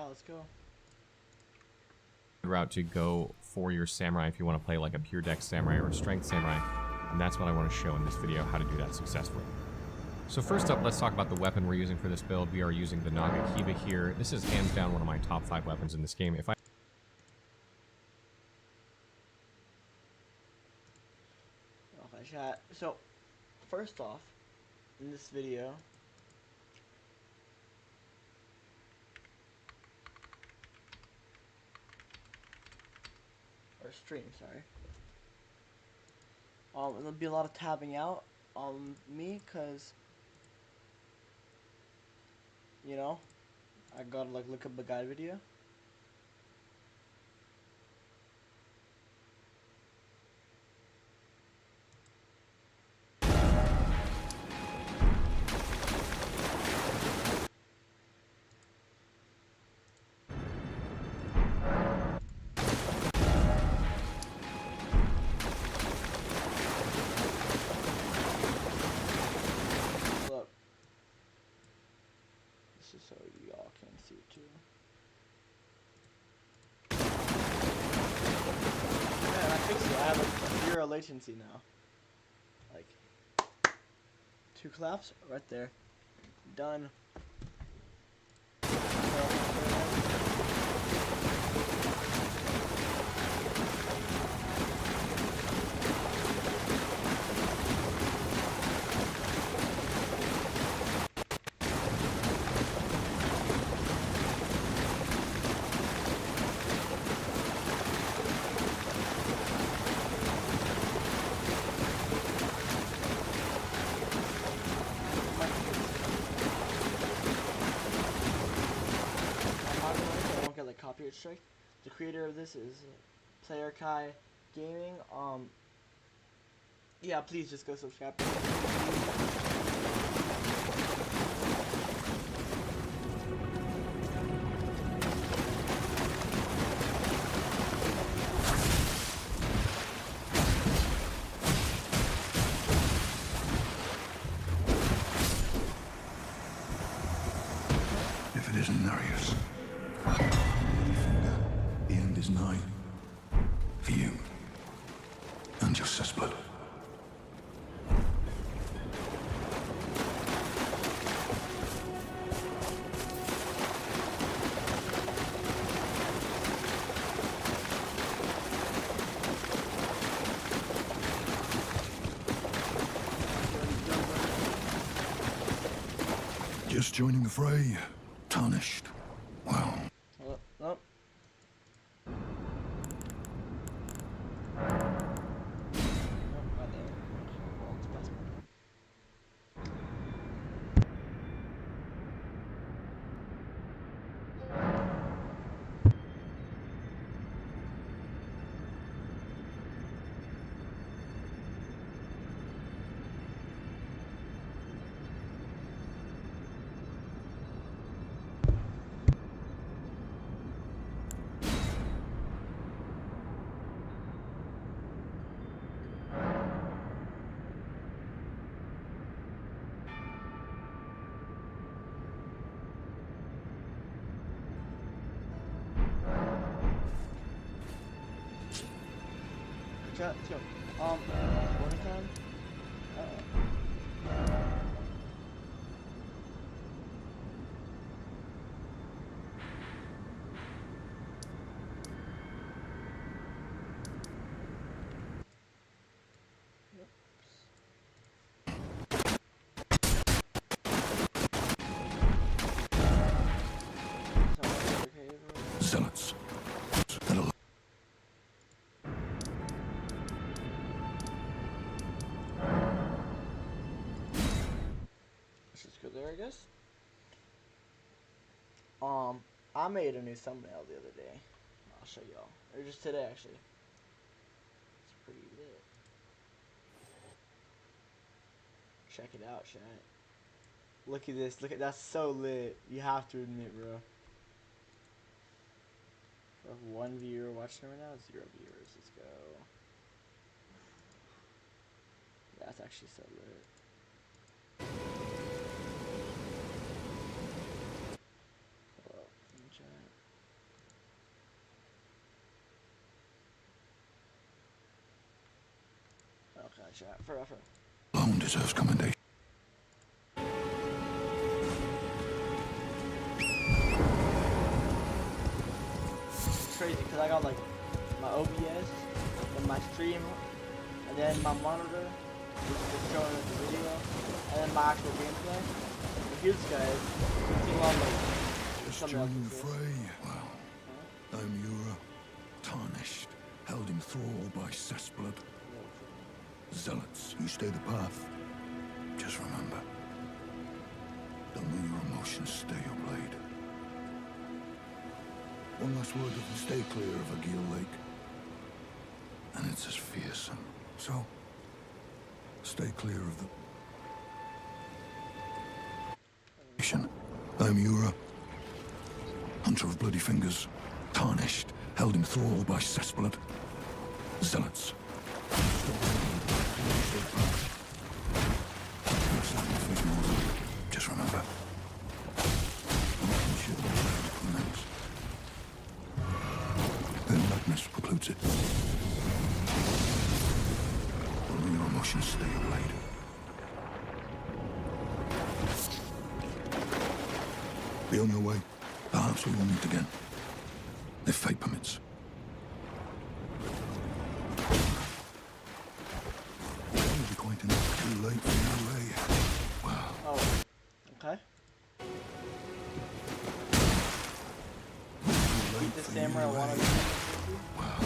let's go. Route to go for your samurai if you want to play like a pure dex samurai or a strength samurai, and that's what I want to show in this video, how to do that successfully. So first up, let's talk about the weapon we're using for this build. We are using the Nagakiba here. This is hands down one of my top 5 weapons in this game. Okay, chat. So, first off, in this video, or stream, sorry. There'll be a lot of tabbing out on me, cause you know, I gotta like look up the guide video. So y'all can see it too. Man, I fixed it. I have like 0 latency now. Like 2 claps right there. Done. Copyright strike. The creator of this is Player Kai Gaming. Yeah, please just go subscribe. If it isn't Narius. The end is nigh. For you. And your blood. Just joining the fray. Tarnished. Well. Oh. Chat, let's go. Morning time? Zealots. Let's just go there, I guess. I made a new thumbnail the other day. I'll show y'all. Or just today, actually. It's pretty lit. Check it out, chat. Look at this. Look at that's so lit. You have to admit, bro. We have 1 viewer watching right now. 0 viewers. Let's go. That's actually so lit. Hello, chat. Okay, chat. Forever. Alone deserves commendation. It's crazy because I got like my OBS and my stream, and then my monitor, which is showing us the video, and then my actual gameplay. And here's guys, you see a lot of like Just something else. joining the Is this. fray. Well, I'm Yura, tarnished, held in thrall by cessblood. Zealots who stay the path. Just remember, don't let your emotions stay your blade. One last word of them, stay clear of Agil Lake. And it's as fearsome. So, stay clear of the... I'm Yura, hunter of bloody fingers, tarnished, held in thrall by cessblood. Zealots. Just remember. Their madness precludes it. Only your emotions stay your blade. Be on your way. Perhaps we will meet again. If fate permits. It'll be quite enough too late for you, eh? Wow. Oh, okay. Beat the samurai one of them. Wow.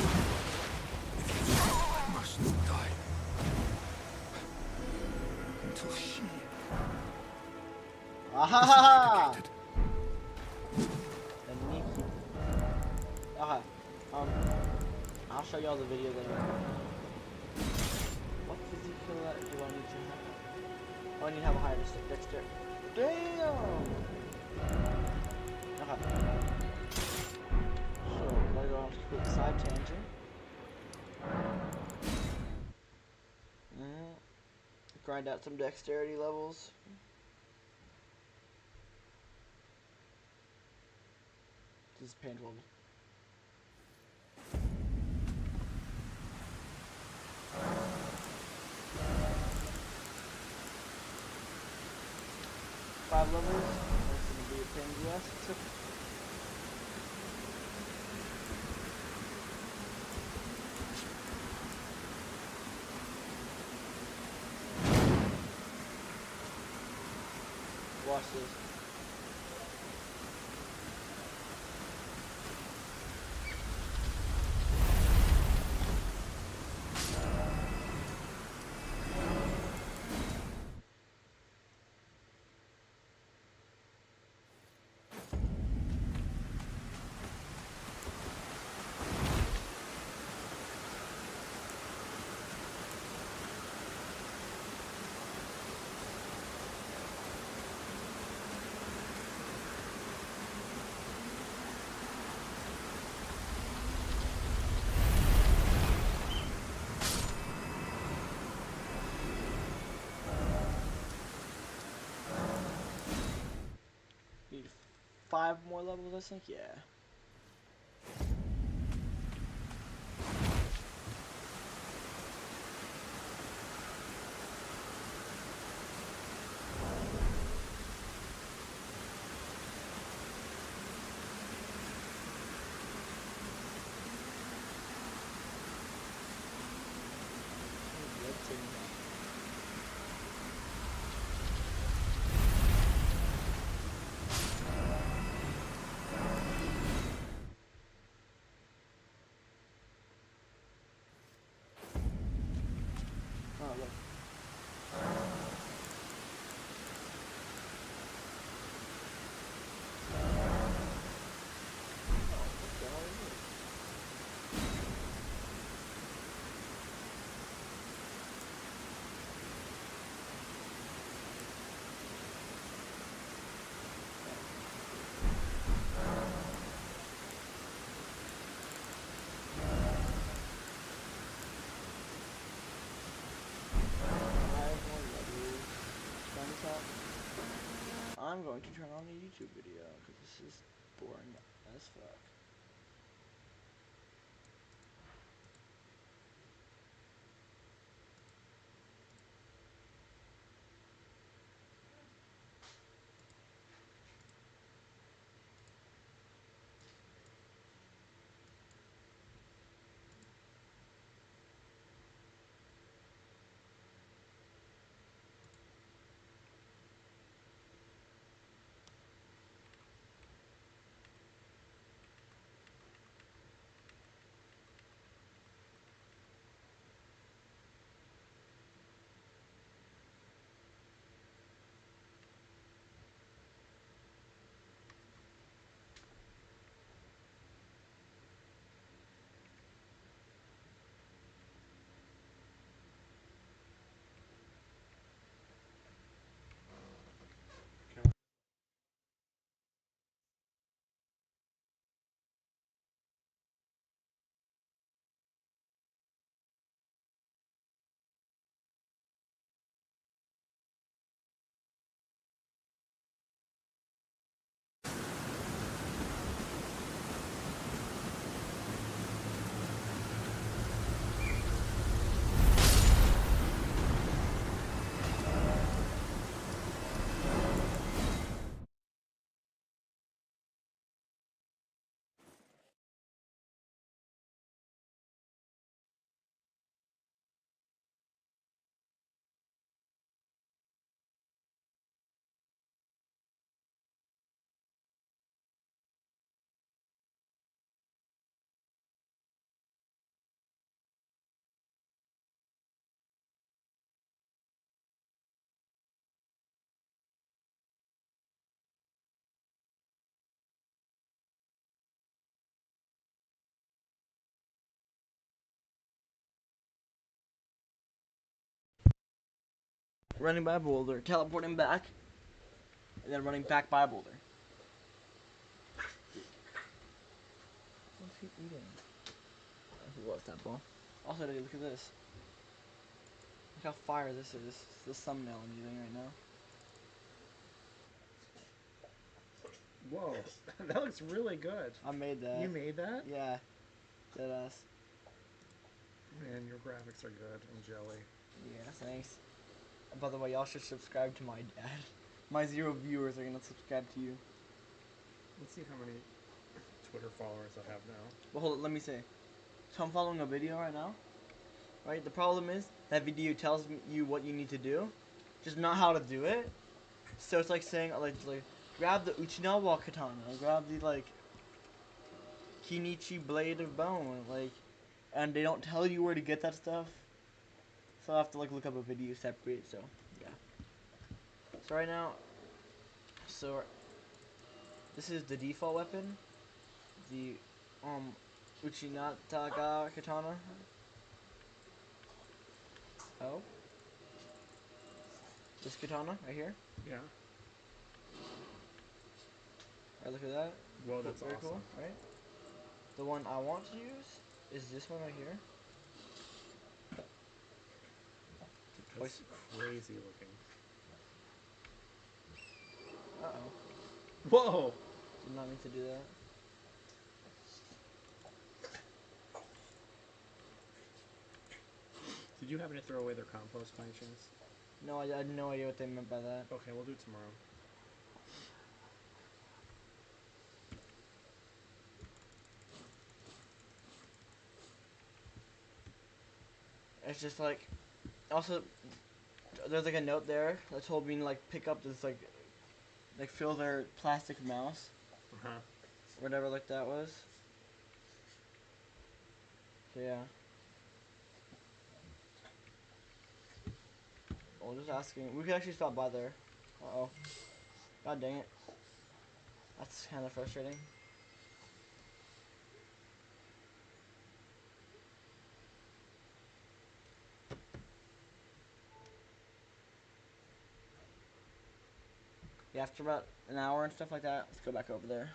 If you I must die. Until she Ah! is And Nikki. Okay. I'll show y'all the video later. What physical do I need to have? Oh, I need to have a higher dexterity. Damn! Okay. So, gotta go on a quick side tangent. Grind out some dexterity levels. This is painful. Five levels. That's gonna be a pain in the ass. Watch this. Need 5 more levels, I think. Yeah. Oh, look. I'm going to turn on a YouTube video because this is boring as fuck. running by Boulder, teleporting back, and then running back by Boulder. What's he eating? Who was that ball? Also, dude, look at this. Look how fire this is. It's the thumbnail I'm using right now. Whoa, that looks really good. I made that. You made that? Yeah. Deadass. Man, your graphics are good. I'm jelly. Yeah, thanks. By the way, y'all should subscribe to my dad. My 0 viewers are gonna subscribe to you. Let's see how many Twitter followers I have now. But hold on, let me say. So I'm following a video right now. Right? The problem is that video tells you what you need to do, just not how to do it. So it's like saying like grab the Uchinawa katana, grab the like Kinichi blade of bone, like, and they don't tell you where to get that stuff. So I have to like look up a video separate. So yeah. So right now, this is the default weapon, the Uchinataga katana. Oh, this katana right here. Yeah. Alright, look at that. Whoa, that's very awesome. cool, right? The one I want to use is this one right here. That's crazy looking. Uh-oh. Whoa! Did not mean to do that. Did you happen to throw away their compost by any chance? No, I had no idea what they meant by that. Okay, we'll do it tomorrow. It's just like, also, there's like a note there that told me to like pick up this like fill their plastic mouse. Uh-huh. Whatever like that was. So yeah. Well, just asking. We could actually stop by there. Uh-oh. God dang it. That's kind of frustrating. Yeah, after about an hour and stuff like that, let's go back over there.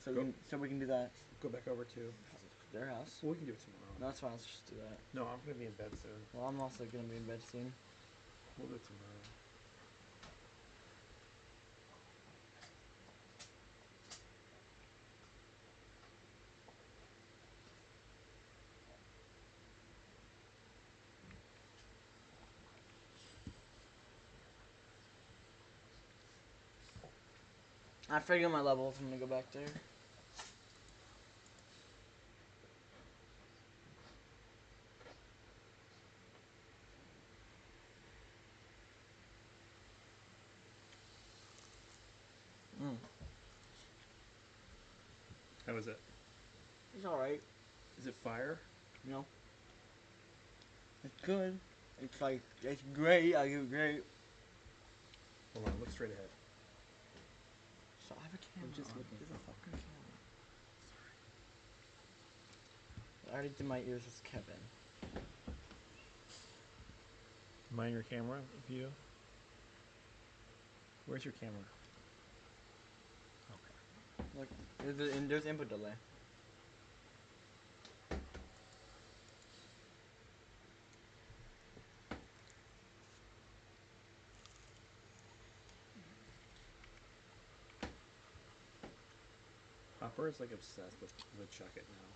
So we can do that. Go back over to Their house. Well, we can do it tomorrow. No, that's fine. Let's just do that. No, I'm gonna be in bed soon. Well, I'm also gonna be in bed soon. We'll do it tomorrow. I figured my levels. I'm gonna go back there. Mm. How is it? It's alright. Is it fire? You know? It's good. It's like, it's great. I do great. Hold on, look straight ahead. So I have a camera. I'm just on. looking There's for a fucking camera. I already did my ears with Kevin. Mind your camera view. Where's your camera? Okay. Look, there's input delay. Hopper is like obsessed with Chuck It now.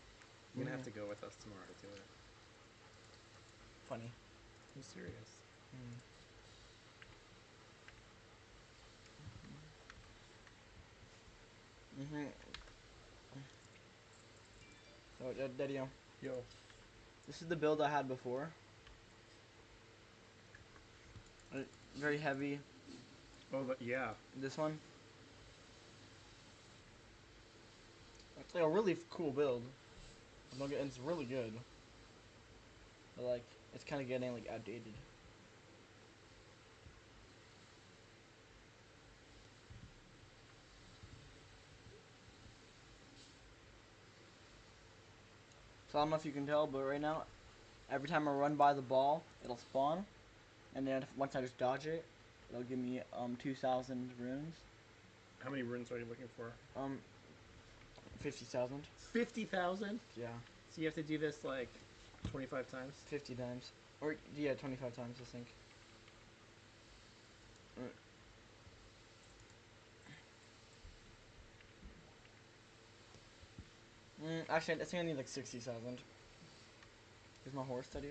You're gonna have to go with us tomorrow to do it. Funny. I'm serious. Mm-hmm. So, Daddy, Yo. this is the build I had before. Very heavy. Oh, but yeah. This one. It's like a really cool build. It's really good. But like, it's kind of getting like outdated. So I don't know if you can tell, but right now, every time I run by the ball, it'll spawn. and then once I just dodge it, it'll give me 2,000 runes. How many runes are you looking for? 50,000. 50,000? Yeah, So you have to do this like 25 times? 50 times, or yeah, 25 times I think. Actually, I think I need like 60,000. Is my horse steady?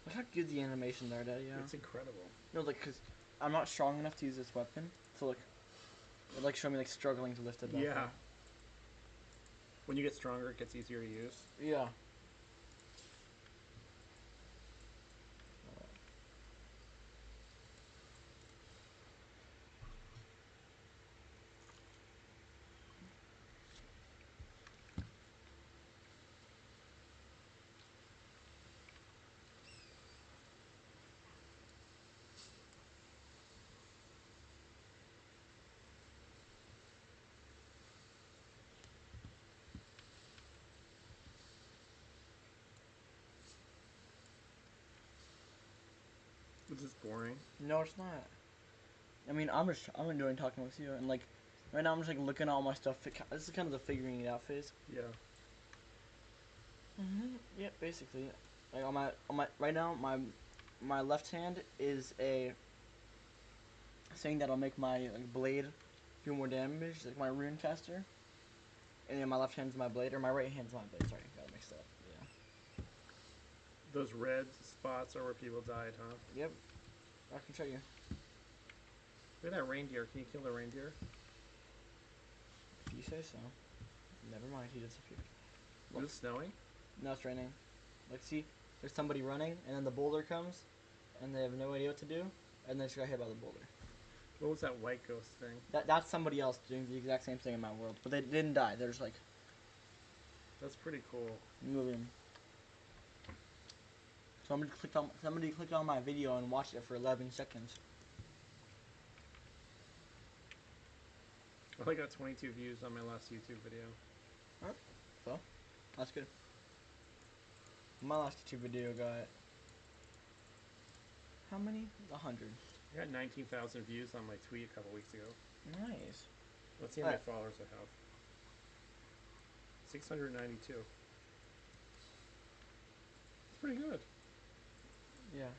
Look how good the animation there, Daddy. Yeah. It's incredible. No, like, cause I'm not strong enough to use this weapon, so like, it like showed me like struggling to lift it back. Yeah. Up. When you get stronger, it gets easier to use. Yeah. Which is boring. No, it's not. I mean, I'm enjoying talking with you, and like, right now I'm just like looking at all my stuff. This is kind of the figuring it out phase. Yeah. Yeah, basically. Like on my right now my left hand is a thing that'll make my like, blade do more damage, like my rune caster. And then my left hand's my blade, or my right hand's my blade. Sorry, got it mixed up. Yeah. Those red spots are where people died, huh? Yep. I can show you. Look at that reindeer. Can you kill the reindeer? If you say so. Never mind, he disappeared. Is it snowing? Now it's raining. Like, see, there's somebody running, and then the boulder comes, and they have no idea what to do, and they just got hit by the boulder. What was that white ghost thing? That's somebody else doing the exact same thing in my world, but they didn't die. They're just like That's pretty cool. moving. Somebody clicked on my video and watched it for 11 seconds. I only got 22 views on my last YouTube video. Huh? So, that's good. My last YouTube video got how many? 100. I got 19,000 views on my tweet a couple weeks ago. Nice. Let's see how many followers I have. 692. It's pretty good. Yeah.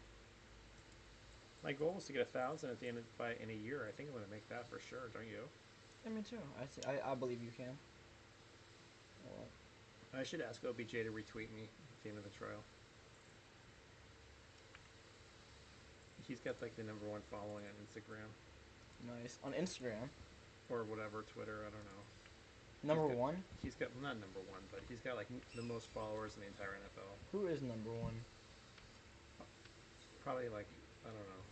My goal was to get 1,000 at the end in a year. I think I'm gonna make that for sure. Don't you? Yeah, me too. I believe you can. Well, I should ask OBJ to retweet me at the end of the trial. He's got like the #1 following on Instagram nice. On Instagram. or whatever, Twitter. I don't know. Number He's got- one? He's got not #1, but he's got like the most followers in the entire NFL. Who is number one? Probably like I don't know.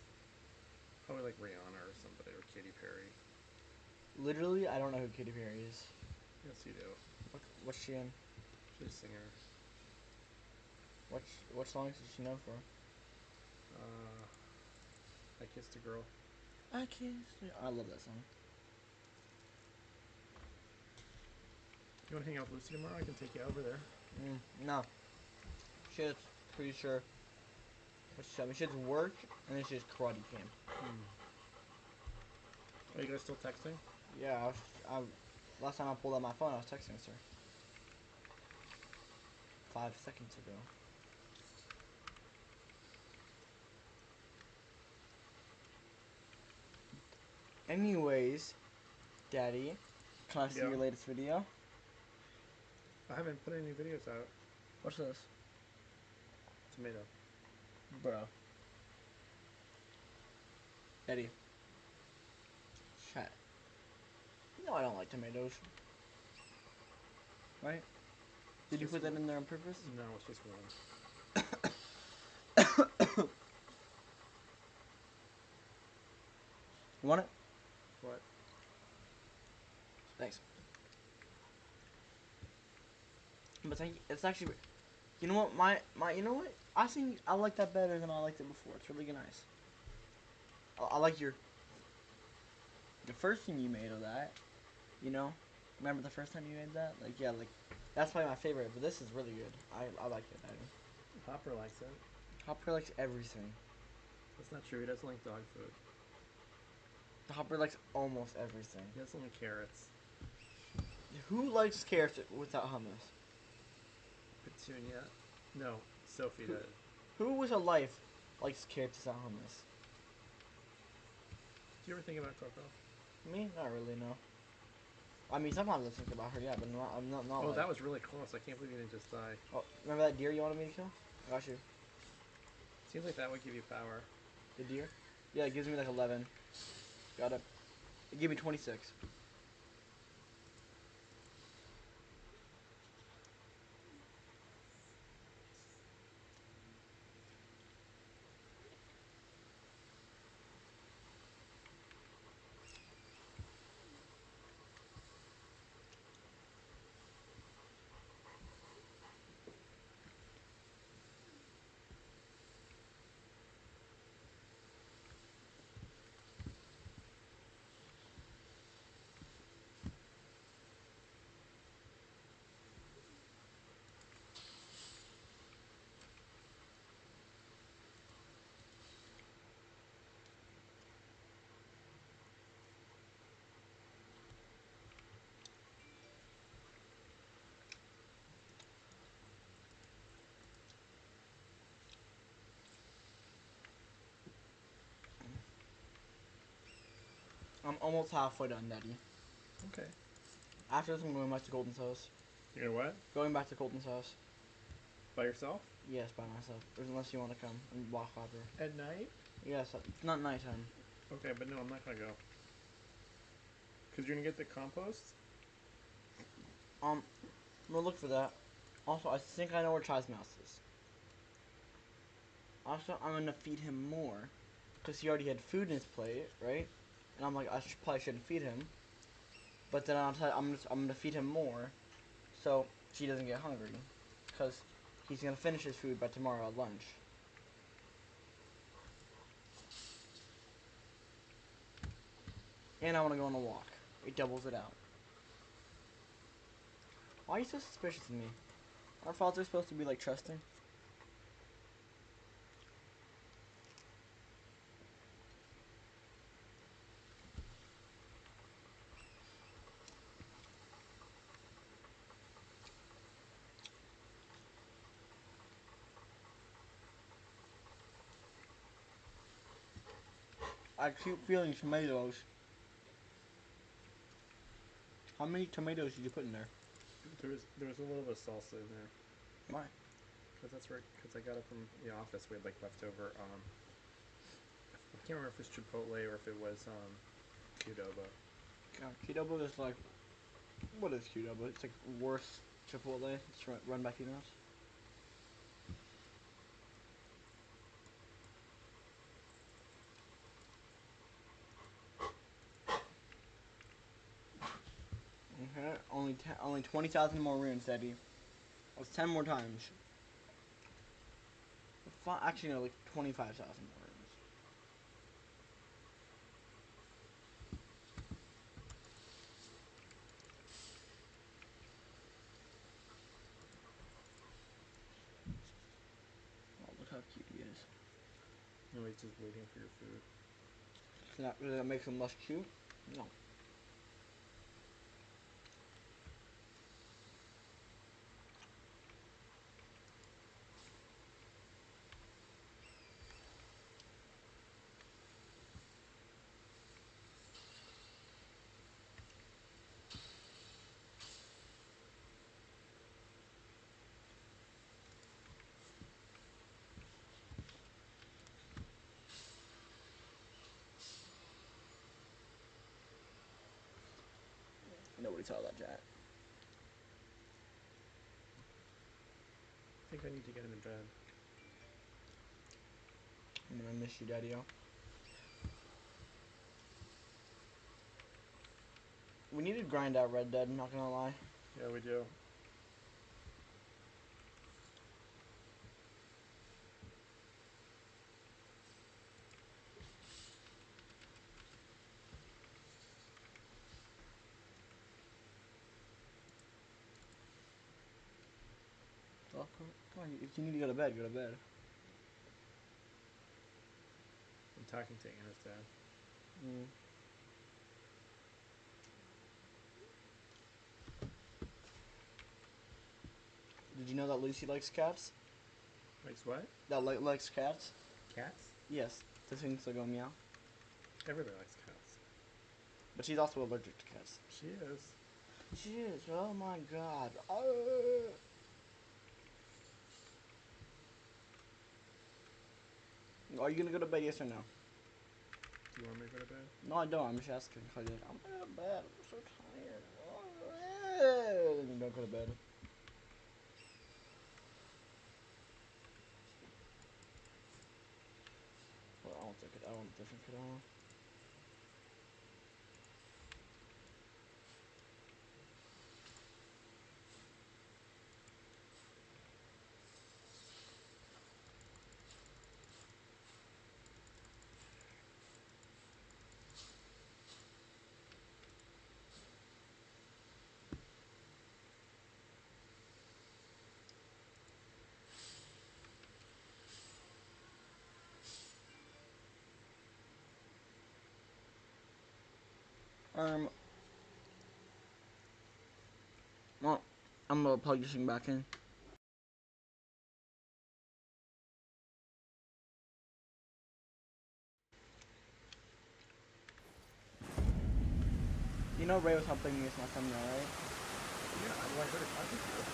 Probably like Rihanna or somebody or Katy Perry. Literally, I don't know who Katy Perry is. Yes, you do. What's she in? She's a singer. What songs is she known for? I Kissed a Girl. I kissed you. I love that song. You want to hang out with Lucy tomorrow? I can take you over there. No. Shit's pretty sure. I mean, shit's work, and then she's karate camp. Are you guys still texting? Yeah, last time I pulled out my phone, I was texting her. 5 seconds ago. Anyways, Daddy, can I see Yeah. your latest video? I haven't put any videos out. What's this? Tomato. Bro. Eddie. Chat. You know I don't like tomatoes. Right? Did you Just put that one. in there on purpose? No, it's just one. You want it? What? Thanks. But thank you. It's actually, you know what, you know what? I think I like that better than I liked it before. It's really nice. I like the first thing you made of that. You know, remember the first time you made that? Like, yeah, like that's probably my favorite. But this is really good. I like it better. Hopper likes it. Hopper likes everything. That's not true. He doesn't like dog food. Hopper likes almost everything. He doesn't like carrots. Who likes carrots without hummus? Petunia. No, Sophie does. Who with a life likes carrots without hummus? Do you ever think about Coco? Me? Not really, no. I mean, sometimes I think about her, yeah, but not Oh, like... that was really close. I can't believe you didn't just die. Oh, remember that deer you wanted me to kill? I got you. Seems like that would give you power. The deer? Yeah, it gives me like 11. Got it. It gave me 26. I'm almost halfway done, Daddy. Okay. After this, I'm going back to Golden's house. You know what? Going back to Colton's house. By yourself? Yes, by myself. Unless you want to come and walk Hopper. At night? Yes, it's not nighttime. Okay, but no, I'm not gonna go. Cause you're gonna get the compost? I'm gonna look for that. Also, I think I know where Chai's mouse is. Also, I'm gonna feed him more. Because he already had food in his plate, right? And I'm like, probably shouldn't feed him. But then I'm gonna feed him more. So he doesn't get hungry. Because he's gonna finish his food by tomorrow at lunch. And I wanna go on a walk. It doubles it out. Why are you so suspicious of me? Our fathers supposed to be like trusting. I keep feeling tomatoes. How many tomatoes did you put in there? There was a little bit of salsa in there. Why? Cause that's right. Cause I got it from the office. We had like leftover. I can't remember if it was Chipotle or if it was Qdoba. God, Qdoba is like, what is Qdoba? It's like worse Chipotle. It's run by females. Okay, only 20,000 more runes, Eddie. That's 10 more times. Actually, no, like 25,000 more runes. Oh, look how cute he is. No, he's just waiting for your food. Does that make him less cute? No. Nobody saw that, chat. I think I need to get him in bed. I'm gonna miss you, Daddy-o. We need to grind out Red Dead, not gonna lie. Yeah, we do. Oh, come on. If you need to go to bed, go to bed. I'm talking to Anna's dad. Mm. Did you know that Lucy likes cats? Likes what? That likes cats? Cats? Yes. The things that go meow. Everybody likes cats. But she's also allergic to cats. She is. She is. Oh my god. Are you gonna go to bed, yes or no? Do you want me to go to bed? No, I don't. I'm just asking. I'm gonna go to bed. I'm so tired. Don't go to bed. Well, I don't think it. I don't think it on. Well, I'm gonna plug this thing back in. You know Ray was helping me with my thumbnail, right? Yeah, I heard it talking to you.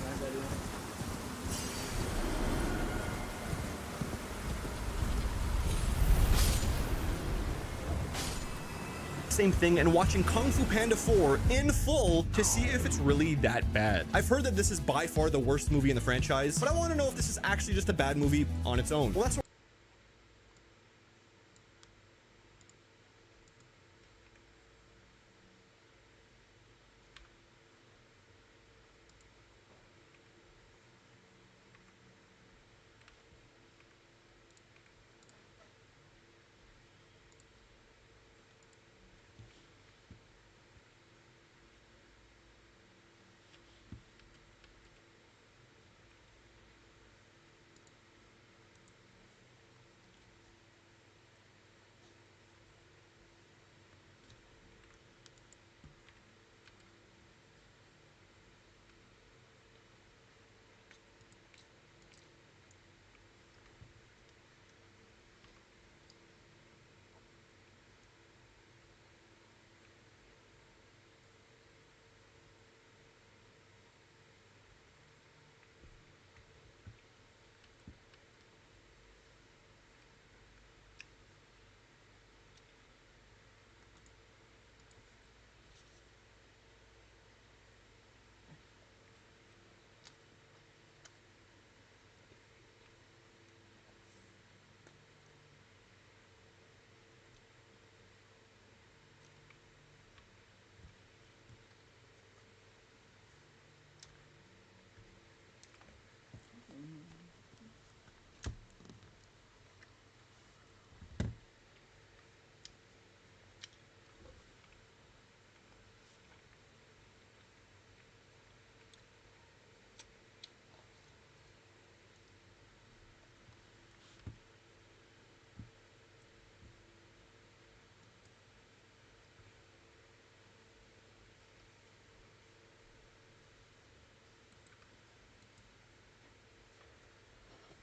Nice idea. Same thing and watching Kung Fu Panda 4 in full to see if it's really that bad. I've heard that this is by far the worst movie in the franchise, but I want to know if this is actually just a bad movie on its own. Well, that's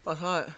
That's hot.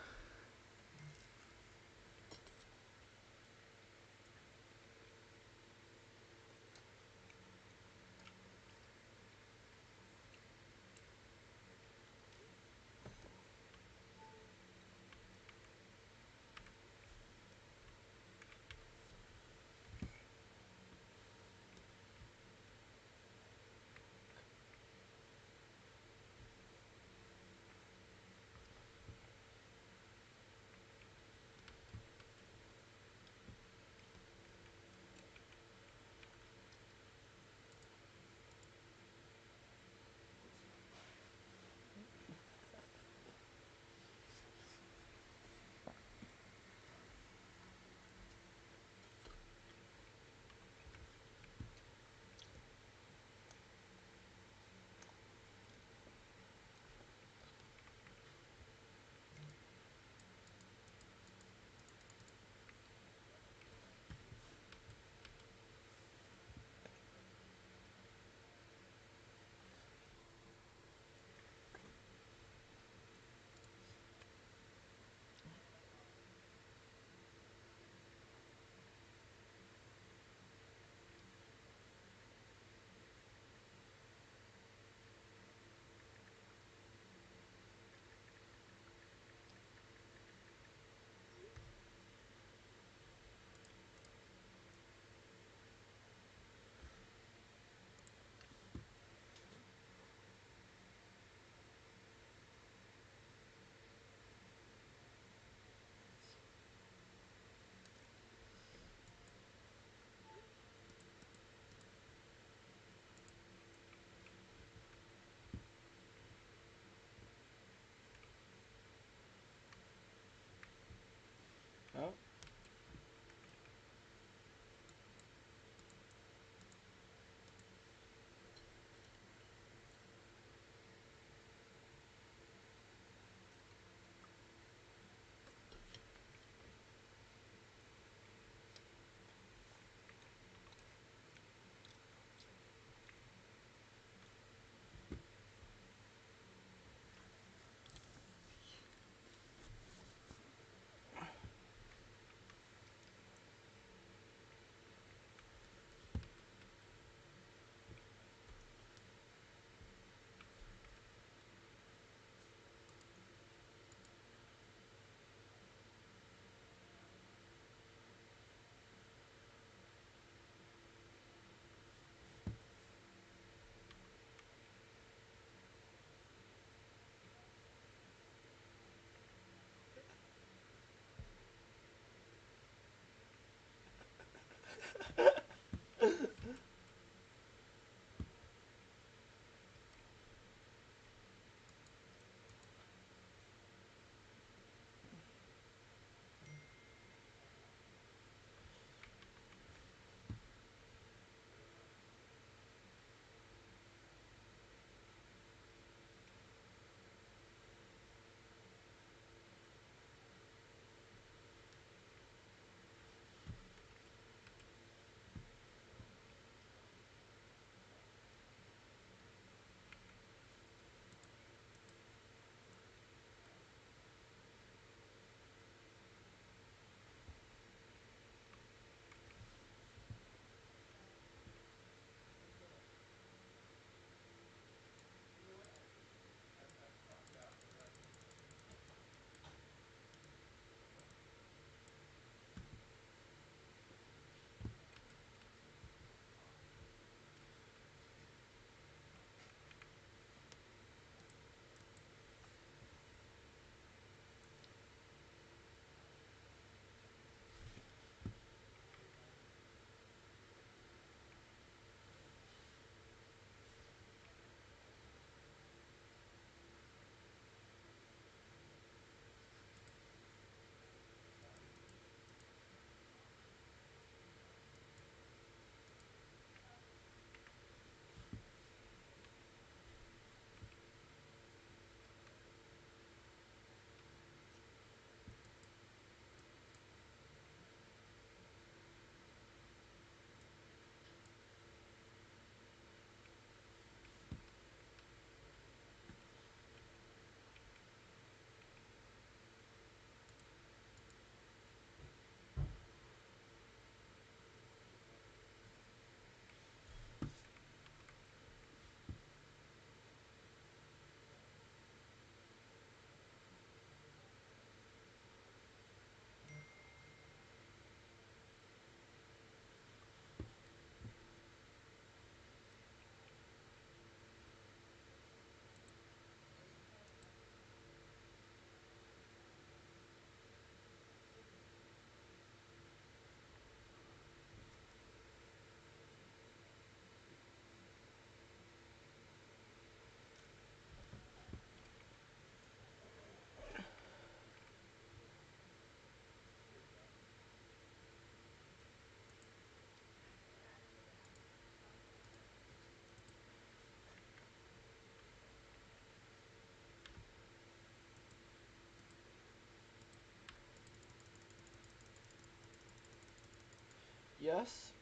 Yes.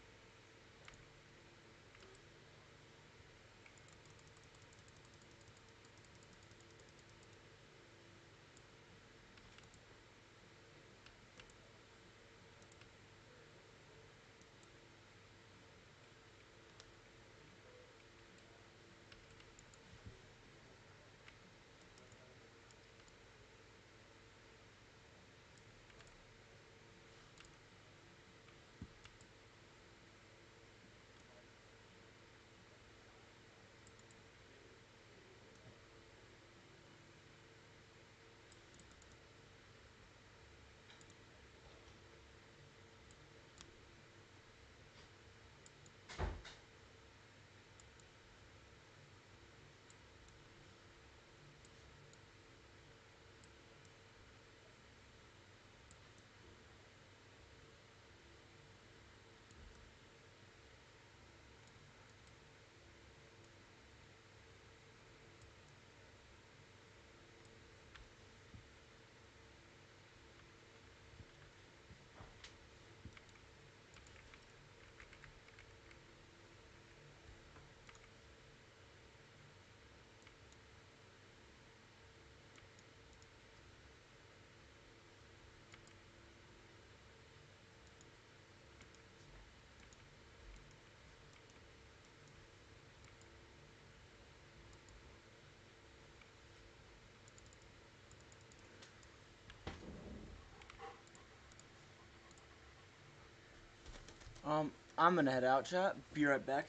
I'm gonna head out, chat. Be right back.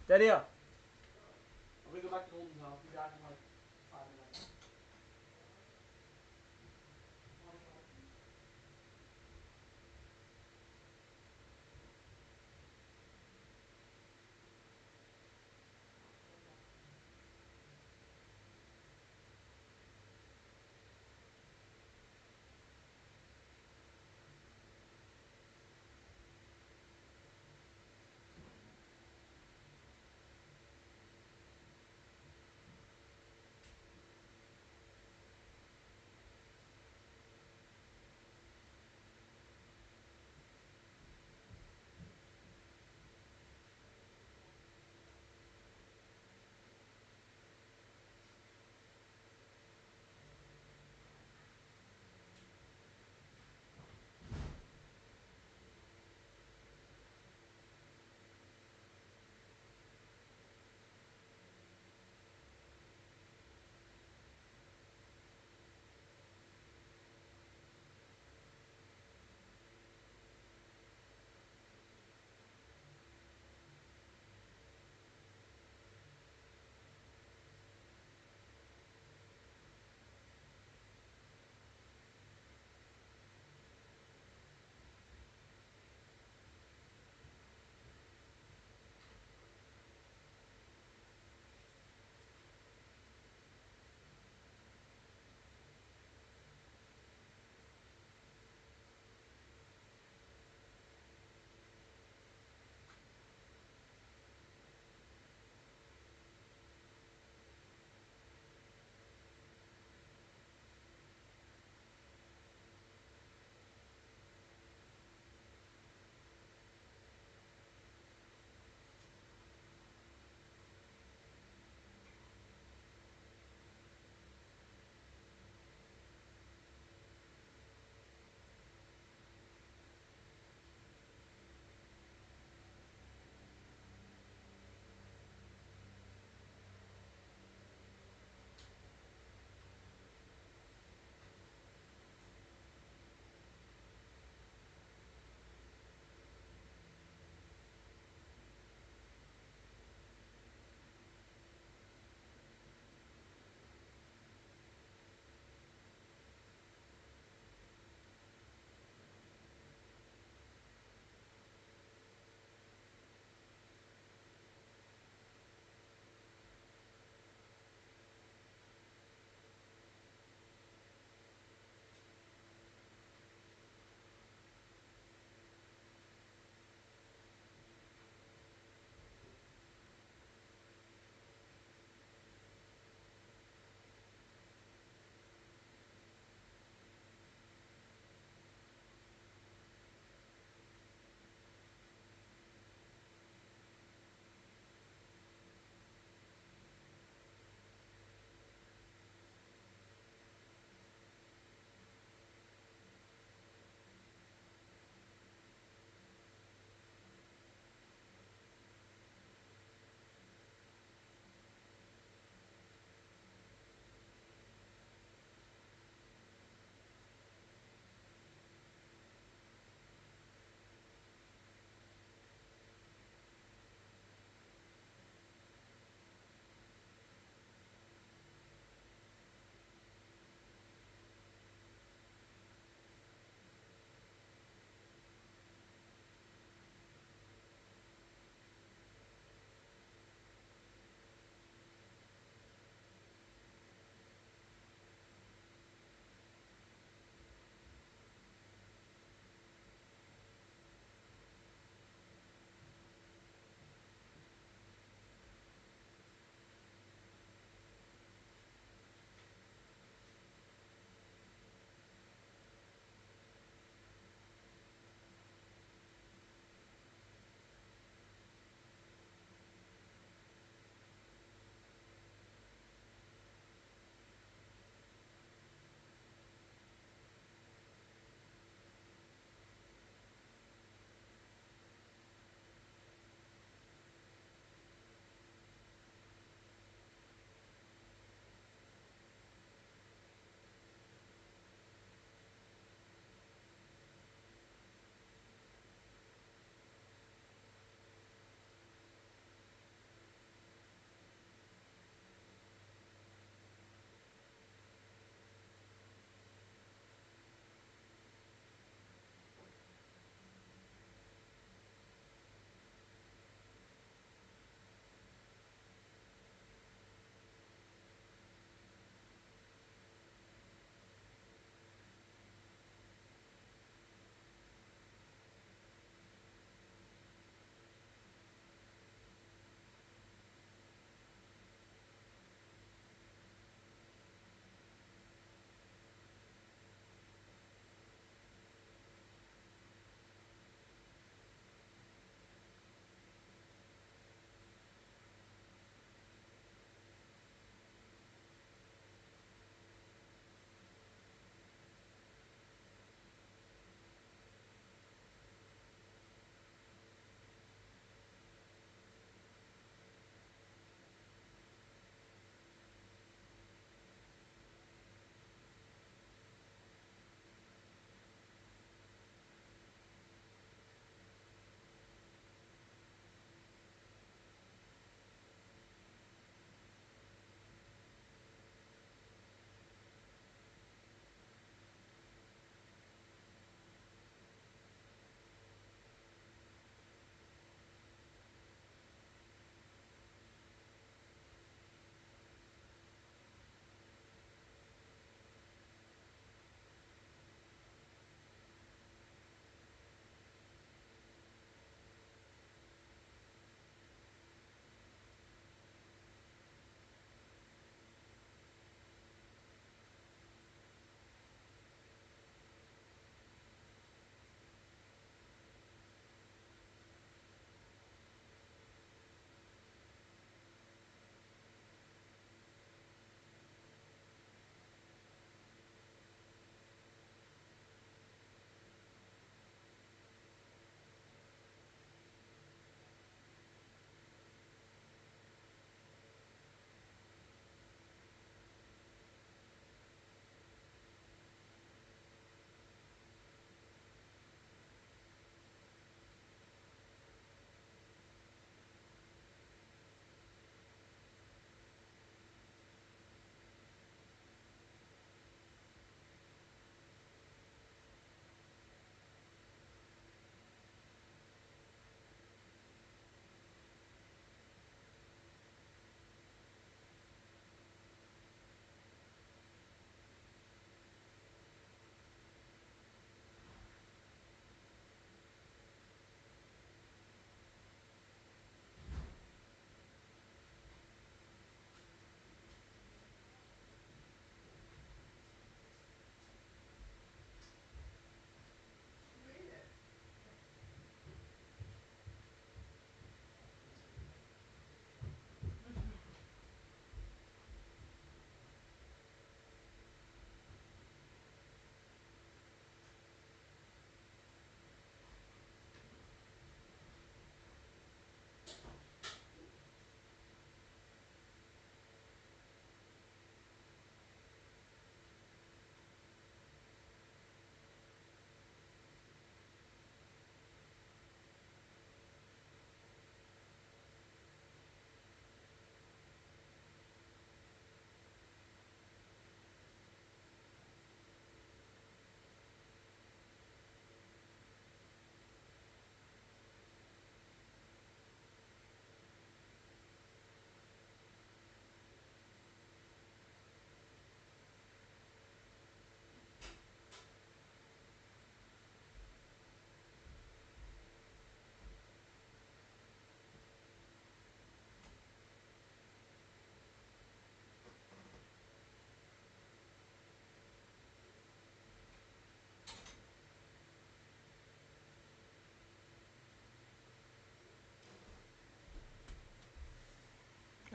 Daddy, I'm gonna go back to Golden's house. Be back in like 5 minutes.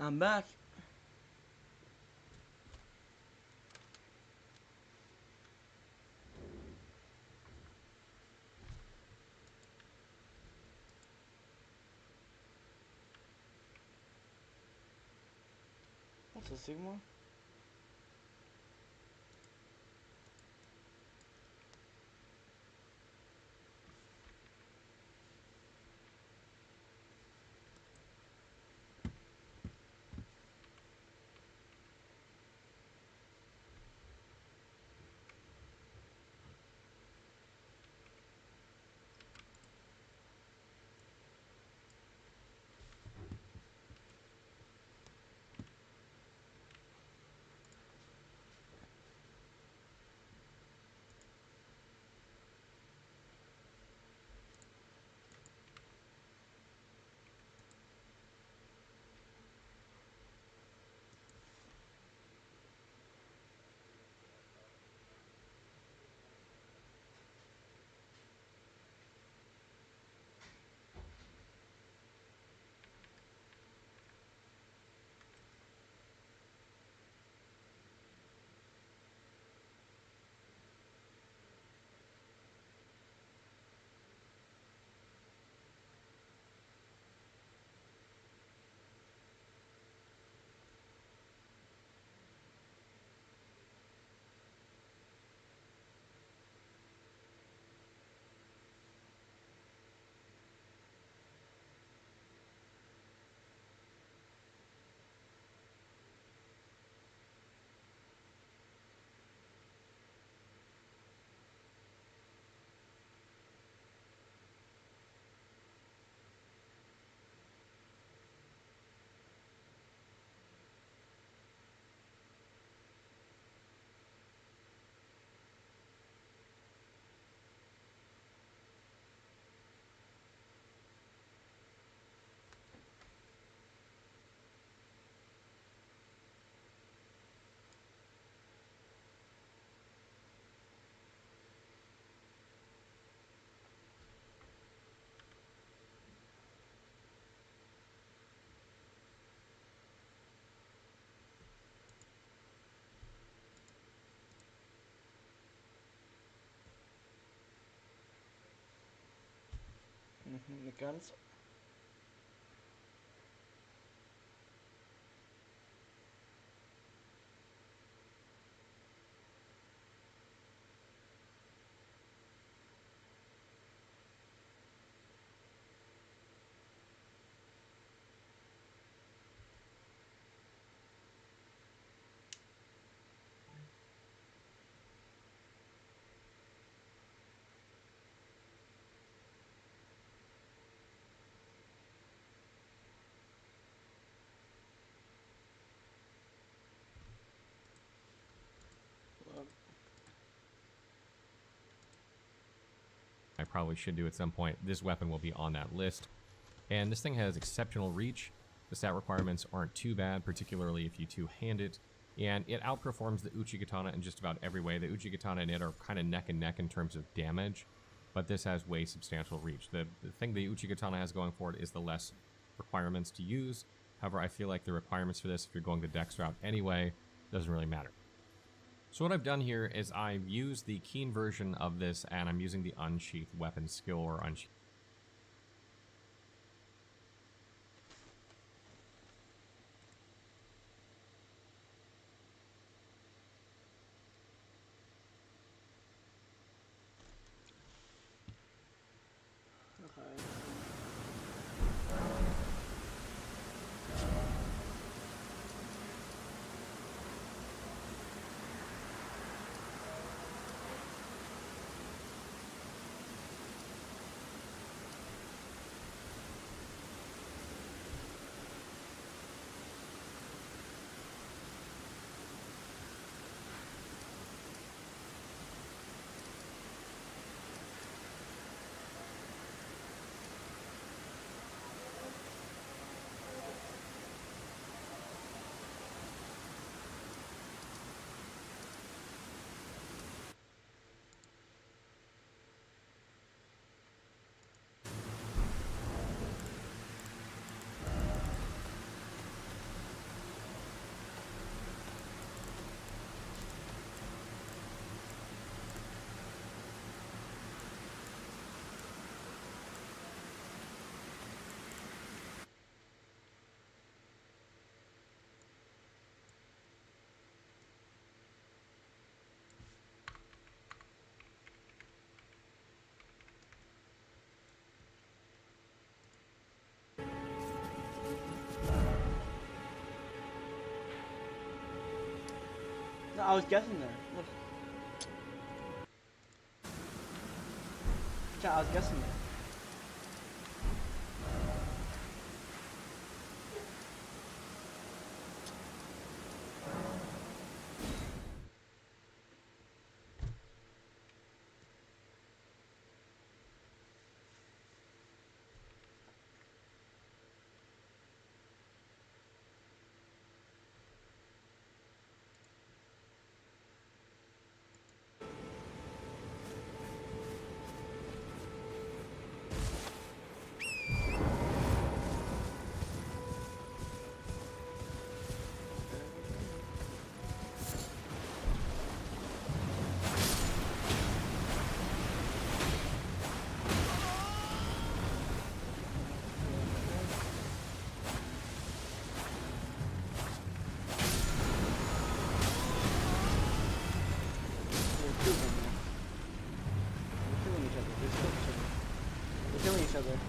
I'm back. What's a Sigma? The guns. I probably should do at some point. This weapon will be on that list. And this thing has exceptional reach. The stat requirements aren't too bad, particularly if you two-hand it. And it outperforms the Uchigatana in just about every way. The Uchigatana and it are kind of neck and neck in terms of damage, but this has way substantial reach. The thing the Uchigatana has going for it is the less requirements to use. However, I feel like the requirements for this, if you're going the dex route anyway, doesn't really matter. So what I've done here is I've used the keen version of this, and I'm using the unsheath weapon skill or unsheath. Okay. No, I was guessing there. Look. Chat, I was guessing there. They're killing each other.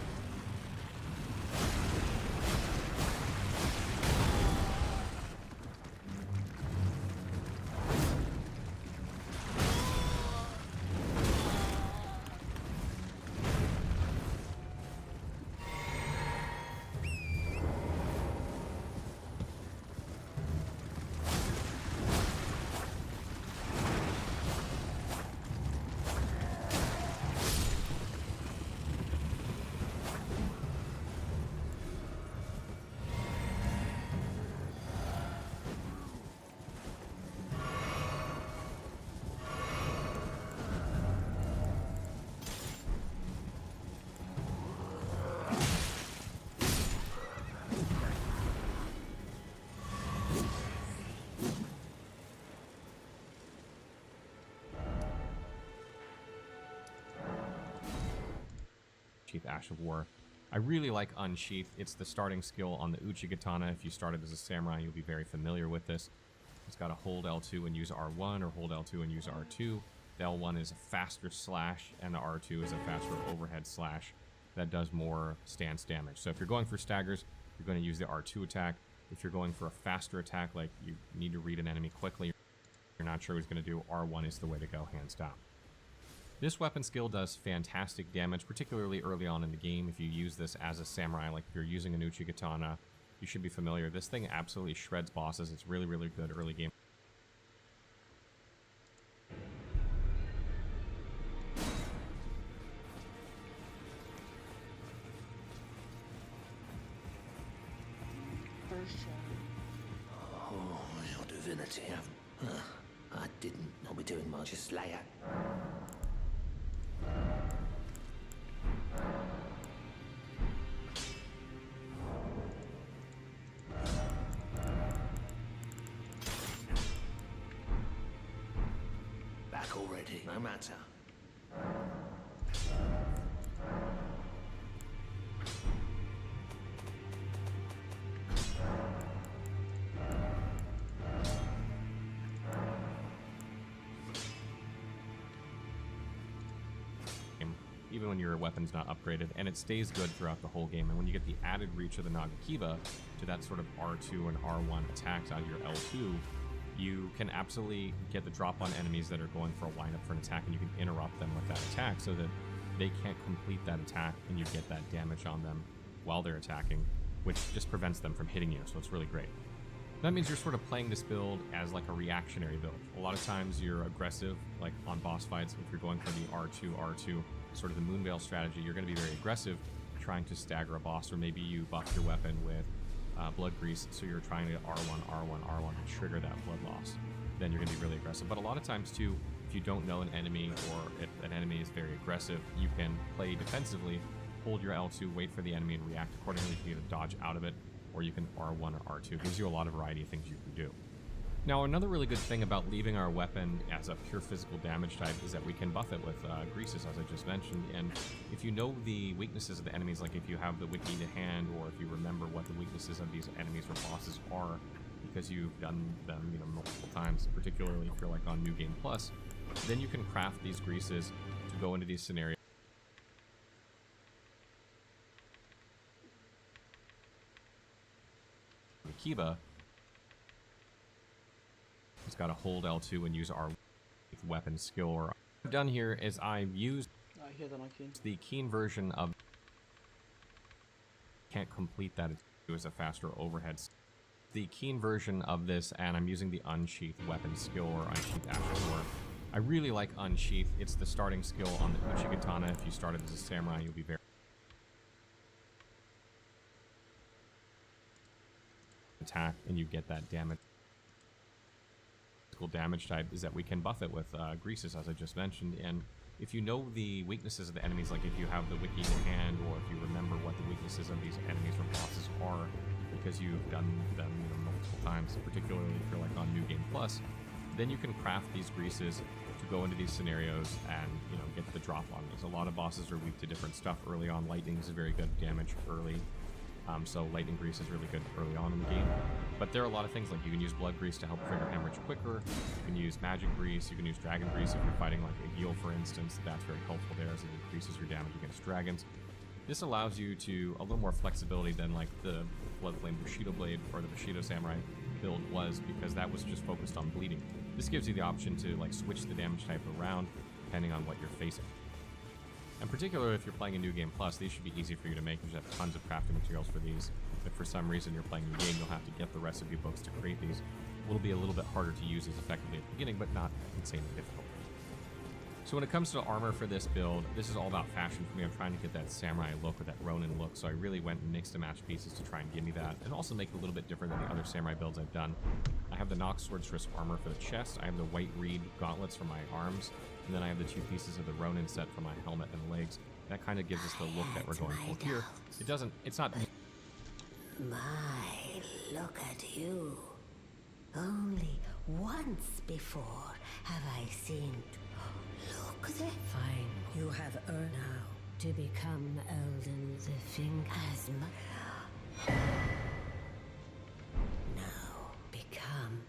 Unsheath Ash of War. I really like Unsheath. It's the starting skill on the Uchi Katana. If you started as a samurai, you'll be very familiar with this. It's got to hold L2 and use R1, or hold L2 and use R2. The L1 is a faster slash, and the R2 is a faster overhead slash that does more stance damage. So if you're going for staggers, you're going to use the R2 attack. If you're going for a faster attack, like you need to read an enemy quickly, you're not sure who's going to do, R1 is the way to go, hands down. This weapon skill does fantastic damage, particularly early on in the game. If you use this as a samurai, like if you're using an Uchi Katana, you should be familiar. This thing absolutely shreds bosses. It's really, really good early game. Oh, your divinity. I didn't know we're doing much. Just lay out. Back already, no matter. Even when your weapon's not upgraded, and it stays good throughout the whole game. And when you get the added reach of the Nagakiba to that sort of R2 and R1 attacks out of your L2, you can absolutely get the drop on enemies that are going for a lineup for an attack, and you can interrupt them with that attack so that they can't complete that attack, and you get that damage on them while they're attacking, which just prevents them from hitting you, so it's really great. That means you're sort of playing this build as like a reactionary build. A lot of times you're aggressive, like on boss fights. If you're going for the R2, sort of the Moonveil strategy, you're going to be very aggressive, trying to stagger a boss, or maybe you buff your weapon with blood grease, so you're trying to R1 to trigger that blood loss. Then you're going to be really aggressive. But a lot of times too, if you don't know an enemy, or if an enemy is very aggressive, you can play defensively, hold your L2, wait for the enemy, and react accordingly. You can either dodge out of it, or you can R1 or R2. It gives you a lot of variety of things you can do. Now, another really good thing about leaving our weapon as a pure physical damage type is that we can buff it with greases, as I just mentioned. And if you know the weaknesses of the enemies, like if you have the wiki to hand, or if you remember what the weaknesses of these enemies or bosses are, because you've done them, multiple times, particularly if you're like on New Game Plus, then you can craft these greases to go into these scenarios. Kiba. got to hold L2 and use our weapon skill. Or what I've done here is I've used I hear that on Keen. the keen version of, can't complete that, it was a faster overhead. The keen version of this, and I'm using the unsheath weapon skill or unsheath ash sword. I really like unsheath. It's the starting skill on the Uchi Katana. If you started as a samurai, you'll be very attack and you get that damage. Damage type is that we can buff it with greases, as I just mentioned, and if you know the weaknesses of the enemies, like if you have the wiki in hand, or if you remember what the weaknesses of these enemies or bosses are, because you've done them, you know, multiple times, particularly if you're like on New Game Plus, then you can craft these greases to go into these scenarios and, you know, get the drop on these. A lot of bosses are weak to different stuff early on. Lightning is very good damage early. So lightning grease is really good early on in the game. But there are a lot of things, like you can use blood grease to help trigger hemorrhage quicker. You can use magic grease. You can use dragon grease if you're fighting like a heal, for instance. That's very helpful there as it increases your damage against dragons. This allows you to a little more flexibility than like the Bloodflame Bushido Blade or the Bushido Samurai build was, because that was just focused on bleeding. This gives you the option to like switch the damage type around depending on what you're facing. And particularly if you're playing a New Game Plus, these should be easy for you to make. You have tons of crafting materials for these. If for some reason you're playing New Game, you'll have to get the recipe books to create these. It will be a little bit harder to use as effectively at the beginning, but not insanely difficult. So when it comes to armor for this build, this is all about fashion for me. I'm trying to get that samurai look or that Ronin look, so I really went and mixed and matched pieces to try and give me that, and also make it a little bit different than the other samurai builds I've done. I have the Nox Swordstress armor for the chest, I have the White Reed gauntlets for my arms, and then I have the two pieces of the Ronin set for my helmet and legs. That kind of gives us the look that we're going for here. It's not... My, look at you. Only once before have I seen... Look there. Fine, you have earned now to become Elden Ring as much. Now, become...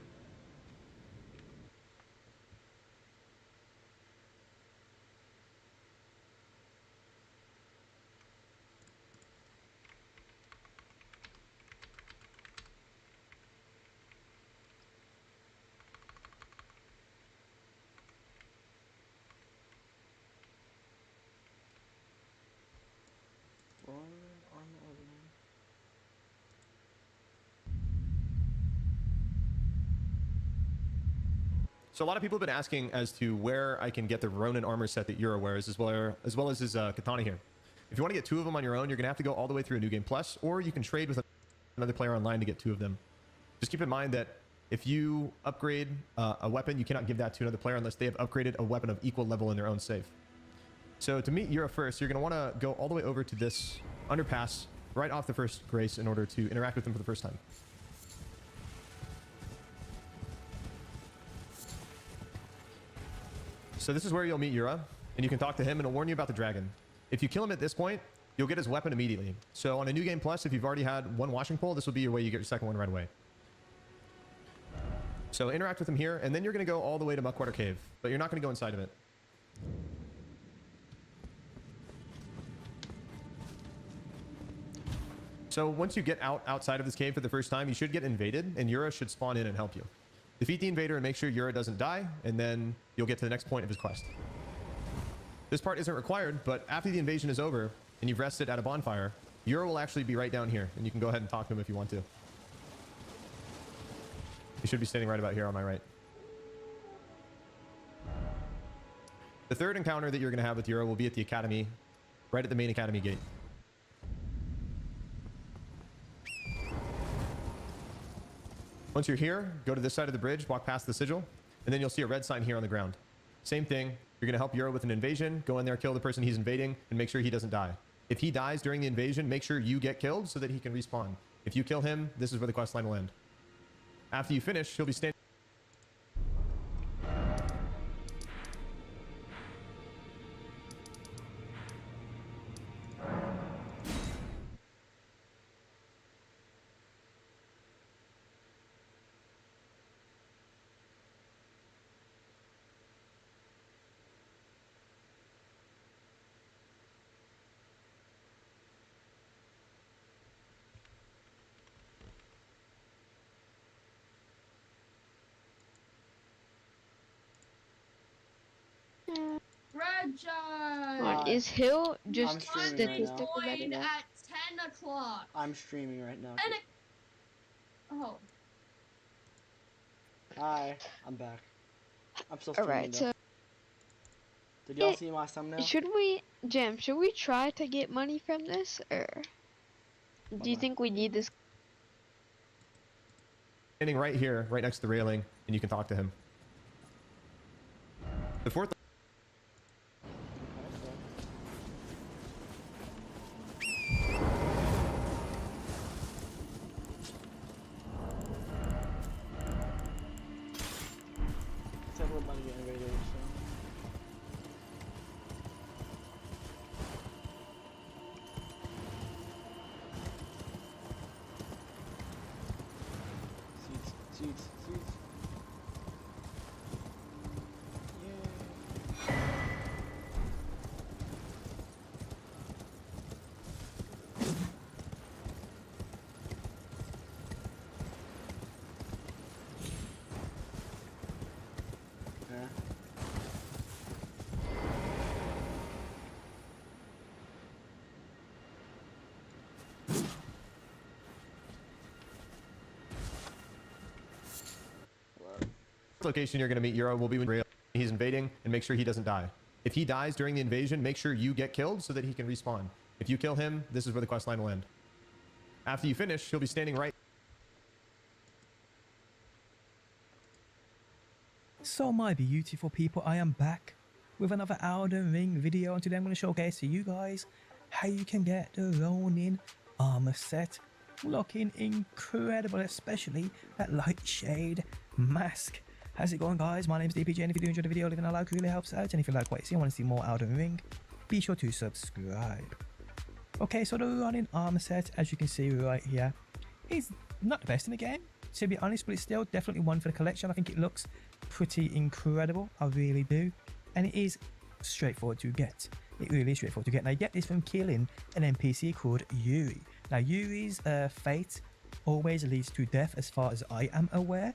So a lot of people have been asking as to where I can get the Ronin armor set that Yura wears, as well as his katana here. If you want to get two of them on your own, you're going to have to go all the way through a New Game Plus, or you can trade with another player online to get two of them. Just keep in mind that if you upgrade a weapon, you cannot give that to another player unless they have upgraded a weapon of equal level in their own save. So to meet Yura first, you're going to want to go all the way over to this underpass right off the first Grace in order to interact with them for the first time. So this is where you'll meet Yura, and you can talk to him, and he'll warn you about the dragon. If you kill him at this point, you'll get his weapon immediately. So on a New Game Plus, if you've already had one washing pole, this will be your way you get your second one right away. So interact with him here, and then you're going to go all the way to Muckwater Cave, but you're not going to go inside of it. So once you get outside of this cave for the first time, you should get invaded, and Yura should spawn in and help you. Defeat the invader and make sure Yura doesn't die, and then you'll get to the next point of his quest. This part isn't required, but after the invasion is over, and you've rested at a bonfire, Yura will actually be right down here, and you can go ahead and talk to him if you want to. He should be standing right about here on my right. The third encounter that you're going to have with Yura will be at the academy, right at the main academy gate. Once you're here, go to this side of the bridge, walk past the sigil, and then you'll see a red sign here on the ground. Same thing, you're going to help Yura with an invasion, go in there, kill the person he's invading, and make sure he doesn't die. If he dies during the invasion, make sure you get killed so that he can respawn. If you kill him, this is where the questline will end. After you finish, he'll be standing... Uh, Is Hill I'm just streaming right now. statistically better now? At 10 o'clock. I'm streaming right now. And it... Oh. Hi, I'm back. I'm still streaming Alright, though. so Did y'all see my thumbnail? should we try to get money from this, or do you think we need this? Standing right here, right next to the railing, and you can talk to him. The fourth. Everybody getting invaded, so. Seats. Yeah. Location you're going to meet Euro will be when he's invading, and make sure he doesn't die. If he dies during the invasion, make sure you get killed so that he can respawn. If you kill him, this is where the quest line will end. After you finish, he'll be standing right. So my beautiful people, I am back with another Elden Ring video, and today I'm going to showcase to you guys how you can get the Ronin armor set looking incredible, especially that light shade mask. How's it going, guys? My name's DPJ, and if you do enjoy the video, leaving a like really helps out, and if you like what you see and want to see more Elden Ring, be sure to subscribe. Okay, so the Ronin armor set, as you can see right here, is not the best in the game, to be honest, but it's still definitely one for the collection. I think it looks pretty incredible, I really do, and it is straightforward to get. It really is straightforward to get. Now, you get this from killing an NPC called Yuri. Now, Yuri's fate always leads to death, as far as I am aware.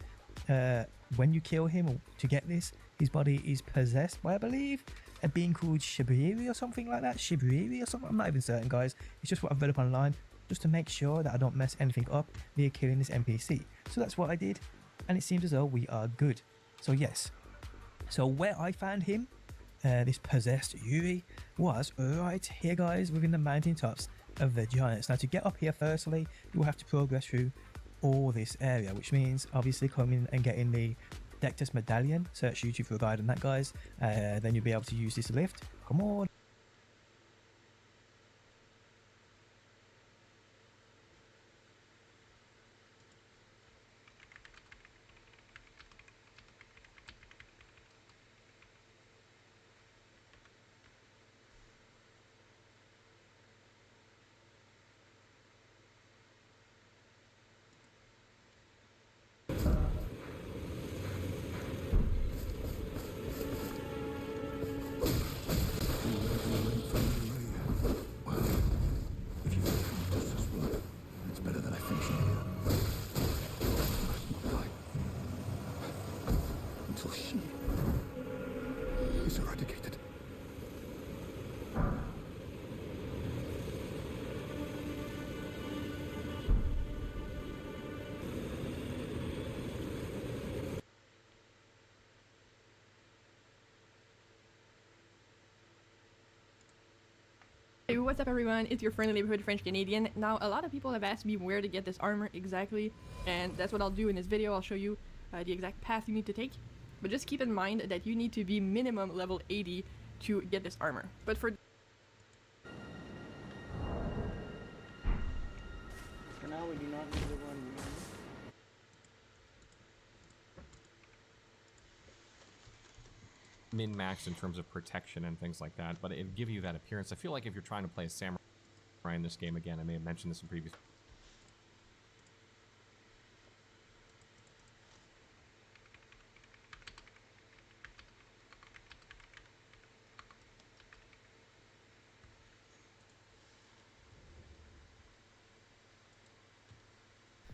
When you kill him to get this, his body is possessed by, I believe, a being called Shibiri or something like that. Shibiri or something. I'm not even certain, guys. It's just what I've read up online, just to make sure that I don't mess anything up via killing this NPC. So that's what I did, and it seems as though we are good. So yes. So where I found him, this possessed Yuri, was right here, guys, within the mountaintops of the Giants. Now, to get up here, firstly, you will have to progress through all this area, which means obviously coming and getting the Dectus medallion. Search YouTube for a guide on that, guys. Then you'll be able to use this lift. Come on. It's better that I finish it here. Must not die. Until she is eradicated. Hey, what's up everyone, it's your friendly neighborhood French Canadian. Now, a lot of people have asked me where to get this armor exactly, and that's what I'll do in this video. I'll show you the exact path you need to take, but just keep in mind that you need to be minimum level 80 to get this armor. But for now, we do not need to run. Min-maxed in terms of protection and things like that, but it'll give you that appearance. I feel like if you're trying to play a samurai in this game, again, I may have mentioned this in previous.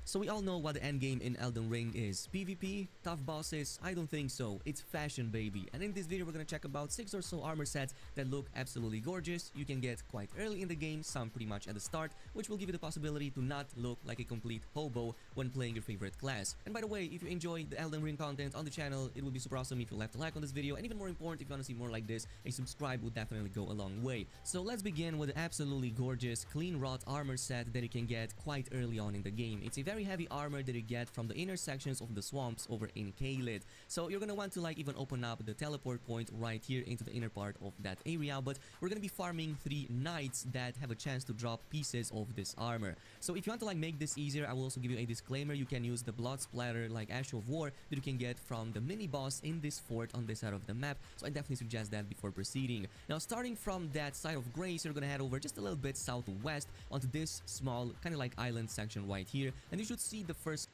So we all know what the endgame in Elden Ring is. PvP? Tough bosses? I don't think so. It's fashion, baby. And in this video we're gonna check about 6 or so armor sets that look absolutely gorgeous. You can get quite early in the game, some pretty much at the start, which will give you the possibility to not look like a complete hobo when playing your favorite class. And by the way, if you enjoy the Elden Ring content on the channel, it would be super awesome if you left a like on this video, and even more important, if you want to see more like this, a subscribe would definitely go a long way. So let's begin with the absolutely gorgeous clean wrought armor set that you can get quite early on in the game. It's a very heavy armor that you get from the inner sections of the swamps over in Caelid. So you're gonna want to like even open up the teleport point right here into the inner part of that area, but we're gonna be farming 3 knights that have a chance to drop pieces of this armor. So if you want to like make this easier, I will also give you a disclaimer. You can use the blood splatter like Ash of War that you can get from the mini boss in this fort on this side of the map, so I definitely suggest that before proceeding. Now starting from that side of Grace, you're gonna head over just a little bit southwest onto this small kind of like island section right here, and you should see the first.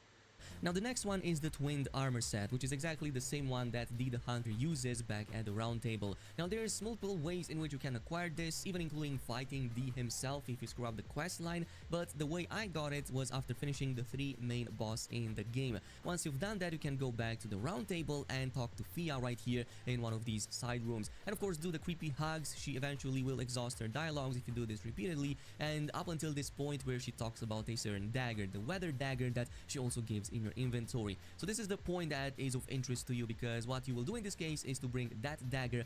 Now the next one is the twinned armor set, which is exactly the same one that the Hunter uses back at the round table. Now there's multiple ways in which you can acquire this, even including fighting D himself if you screw up the quest line, but the way I got it was after finishing the 3 main boss in the game. Once you've done that, you can go back to the round table and talk to Fia right here in one of these side rooms, and of course do the creepy hugs. She eventually will exhaust her dialogues if you do this repeatedly, and up until this point where she talks about a certain dagger, the weather dagger that she also gives in your inventory. So this is the point that is of interest to you, because what you will do in this case is to bring that dagger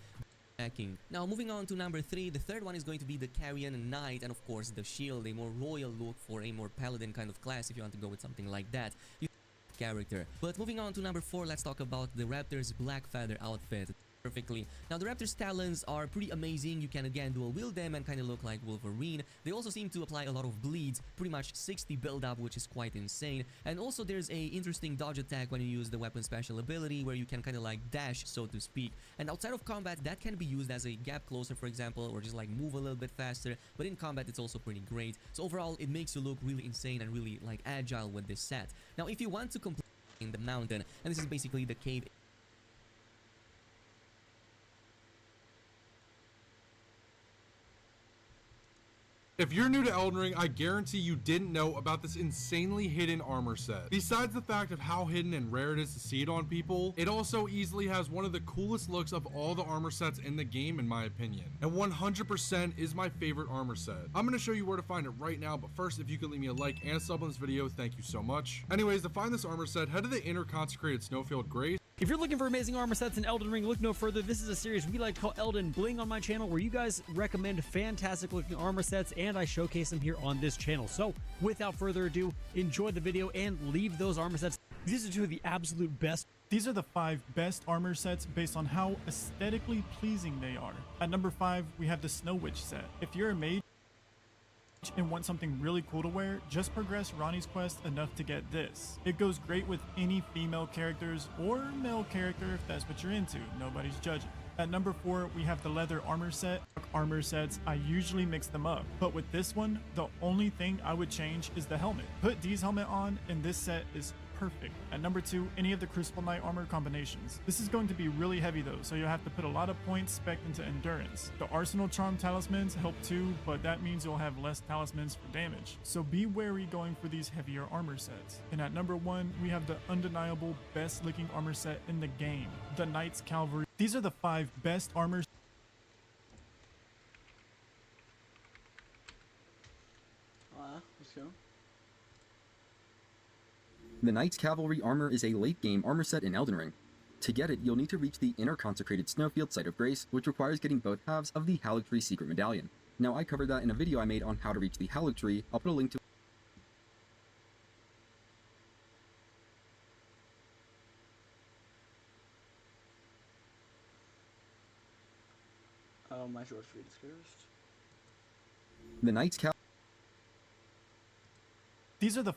back in. Now moving on to number 3, the third one is going to be the Carrion Knight, and of course the shield, a more royal look for a more paladin kind of class if you want to go with something like that. Character. But moving on to number 4, let's talk about the Raptor's Black Feather outfit. Perfectly. Now the Raptor's talons are pretty amazing. You can again dual wield them and kind of look like Wolverine. They also seem to apply a lot of bleeds, pretty much 60 build up, which is quite insane. And also there's a interesting dodge attack when you use the weapon special ability, where you can kind of like dash, so to speak. And outside of combat, that can be used as a gap closer, for example, or just like move a little bit faster. But in combat, it's also pretty great. So overall, it makes you look really insane and really like agile with this set. Now if you want to complete in the mountain, and this is basically the cave. If you're new to Elden Ring, I guarantee you didn't know about this insanely hidden armor set. Besides the fact of how hidden and rare it is to see it on people, it also easily has one of the coolest looks of all the armor sets in the game, in my opinion. And 100% is my favorite armor set. I'm going to show you where to find it right now, but first, if you could leave me a like and a sub on this video, thank you so much. Anyways, to find this armor set, head to the inner consecrated snowfield Grace. If you're looking for amazing armor sets in Elden Ring, look no further. This is a series we like to call Elden Bling on my channel, where you guys recommend fantastic looking armor sets and I showcase them here on this channel. So without further ado, enjoy the video and leave those armor sets. These are 2 of the absolute best. These are the 5 best armor sets based on how aesthetically pleasing they are. At number 5, we have the Snow Witch set. If you're a mage and want something really cool to wear, just progress Ronnie's quest enough to get this. It goes great with any female characters or male character if that's what you're into. Nobody's judging. At number 4, we have the leather armor set. Armor sets, I usually mix them up, but with this one, the only thing I would change is the helmet. Put Dee's helmet on and this set is perfect. At number 2, any of the Crucible Knight armor combinations. This is going to be really heavy though, so you'll have to put a lot of points spec into endurance. The Arsenal Charm talismans help too, but that means you'll have less talismans for damage. So be wary going for these heavier armor sets. And at number 1, we have the undeniable best looking armor set in the game, the Knight's Cavalry. These are the 5 best armor. Let's go. The Knight's Cavalry armor is a late-game armor set in Elden Ring. To get it, you'll need to reach the inner consecrated snowfield Site of Grace, which requires getting both halves of the Haligtree secret medallion. Now, I covered that in a video I made on how to reach the Haligtree. I'll put a link to. Oh, my short street is cursed. The Knight's Cavalry. These are the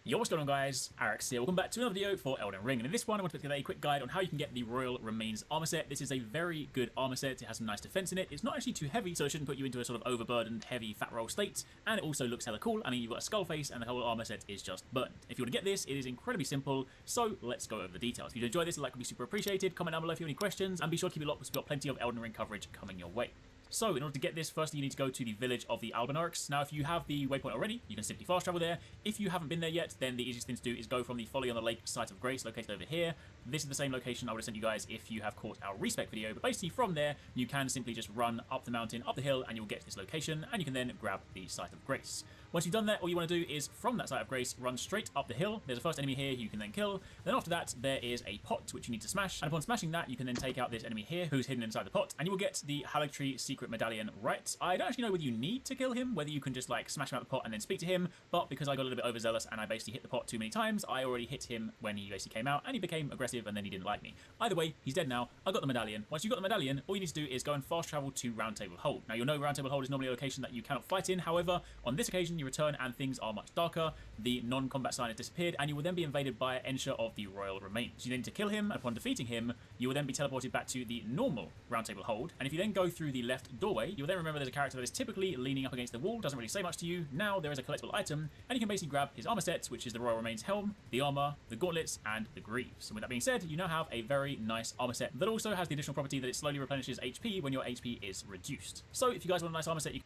Yo, what's going on guys, Arax here, welcome back to another video for Elden Ring, and in this one I want to put together a quick guide on how you can get the Royal Remains armor set. This is a very good armor set, it has some nice defense in it, it's not actually too heavy so it shouldn't put you into a sort of overburdened, heavy fat roll state, and it also looks hella cool. I mean, you've got a skull face and the whole armor set is just burnt. If you want to get this, it is incredibly simple, so let's go over the details. If you enjoy this, a like would be super appreciated, comment down below if you have any questions, and be sure to keep it locked because we've got plenty of Elden Ring coverage coming your way. So in order to get this, firstly you need to go to the village of the Albanarchs. Now if you have the waypoint already, you can simply fast travel there. If you haven't been there yet, then the easiest thing to do is go from the Folly on the Lake site of Grace, located over here. This is the same location I would have sent you guys if you have caught our respec video, but basically from there you can simply just run up the mountain, up the hill, and you'll get to this location, and you can then grab the site of Grace. Once you've done that, all you want to do is from that site of Grace run straight up the hill. There's a first enemy here who you can then kill. Then after that there is a pot which you need to smash, and upon smashing that you can then take out this enemy here who's hidden inside the pot, and you will get the Haligtree secret medallion right. I don't actually know whether you need to kill him, whether you can just like smash him out the pot and then speak to him, but because I got a little bit overzealous and I basically hit the pot too many times, I already hit him when he basically came out and he became aggressive and then he didn't like me. Either way, he's dead now. I got the medallion. Once you've got the medallion, all you need to do is go and fast travel to Round Table Hold. Now you'll know Round Table Hold is normally a location that you cannot fight in, however, on this occasion you return and things are much darker, the non-combat sign has disappeared, and you will then be invaded by Ensure of the Royal Remains. You then need to kill him, and upon defeating him, you will then be teleported back to the normal Round Table Hold, and if you then go through the left doorway, you'll then remember there's a character that is typically leaning up against the wall, doesn't really say much to you. Now there is a collectible item, and you can basically grab his armor set, which is the Royal Remains helm, the armor, the gauntlets, and the greaves. And with that being said, you now have a very nice armor set that also has the additional property that it slowly replenishes HP when your HP is reduced. So if you guys want a nice armor set, you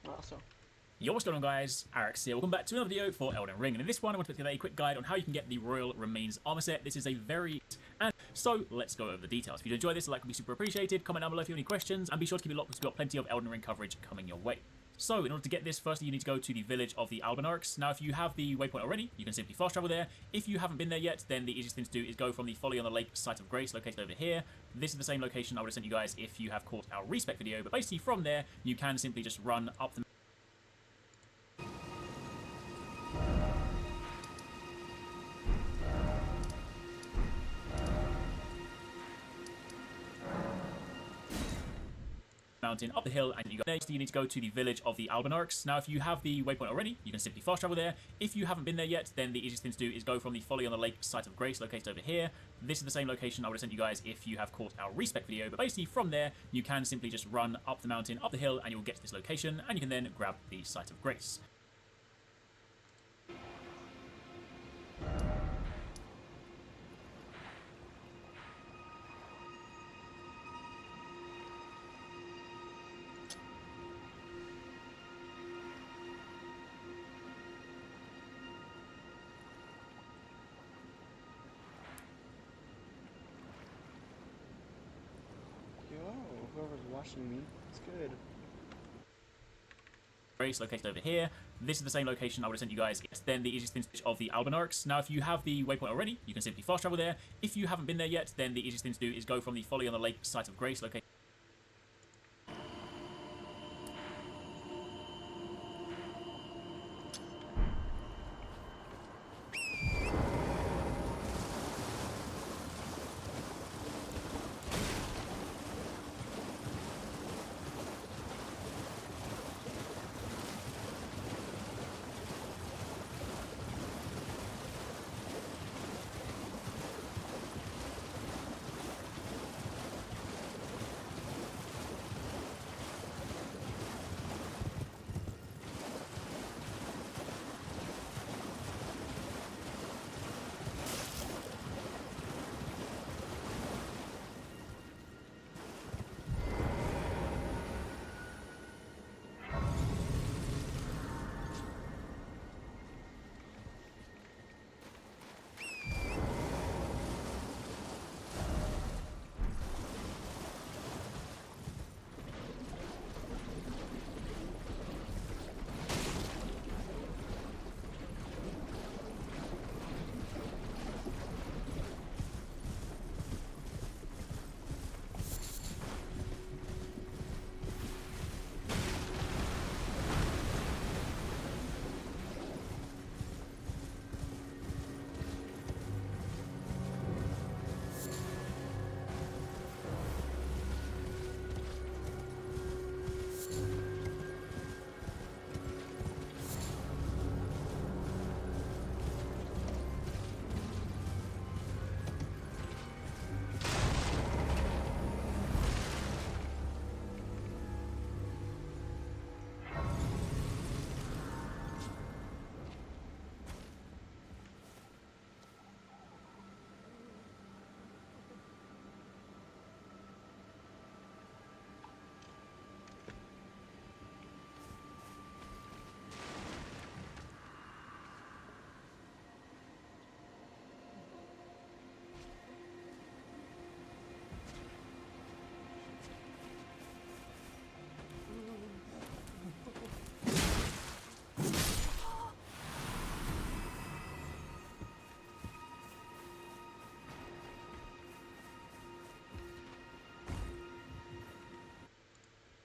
can... Awesome. Yo, what's going on guys, Arax here, welcome back to another video for Elden Ring, and in this one I want to put together a quick guide on how you can get the Royal Remains armor set. This is a very... and so let's go over the details. If you enjoy this, a like would be super appreciated, comment down below if you have any questions, and be sure to keep it locked because we've got plenty of Elden Ring coverage coming your way. So in order to get this, firstly you need to go to the village of the Albanarchs. Now if you have the waypoint already, you can simply fast travel there. If you haven't been there yet, then the easiest thing to do is go from the Folly on the Lake site of Grace, located over here. This is the same location I would have sent you guys if you have caught our respec video, but basically from there you can simply just run up the mountain, up the hill, and you go next. You need to go to the village of the Albanarchs. Now if you have the waypoint already, you can simply fast travel there. If you haven't been there yet, then the easiest thing to do is go from the Folly on the Lake site of Grace, located over here. This is the same location I would have sent you guys if you have caught our respec video, but basically from there you can simply just run up the mountain, up the hill, and you'll get to this location, and you can then grab the site of Grace. Whoever's watching me, it's good. Grace, located over here. This is the same location I would have sent you guys. Then the easiest thing of the Albanarchs. Now if you have the waypoint already, you can simply fast travel there. If you haven't been there yet, then the easiest thing to do is go from the Folly on the Lake site of Grace, located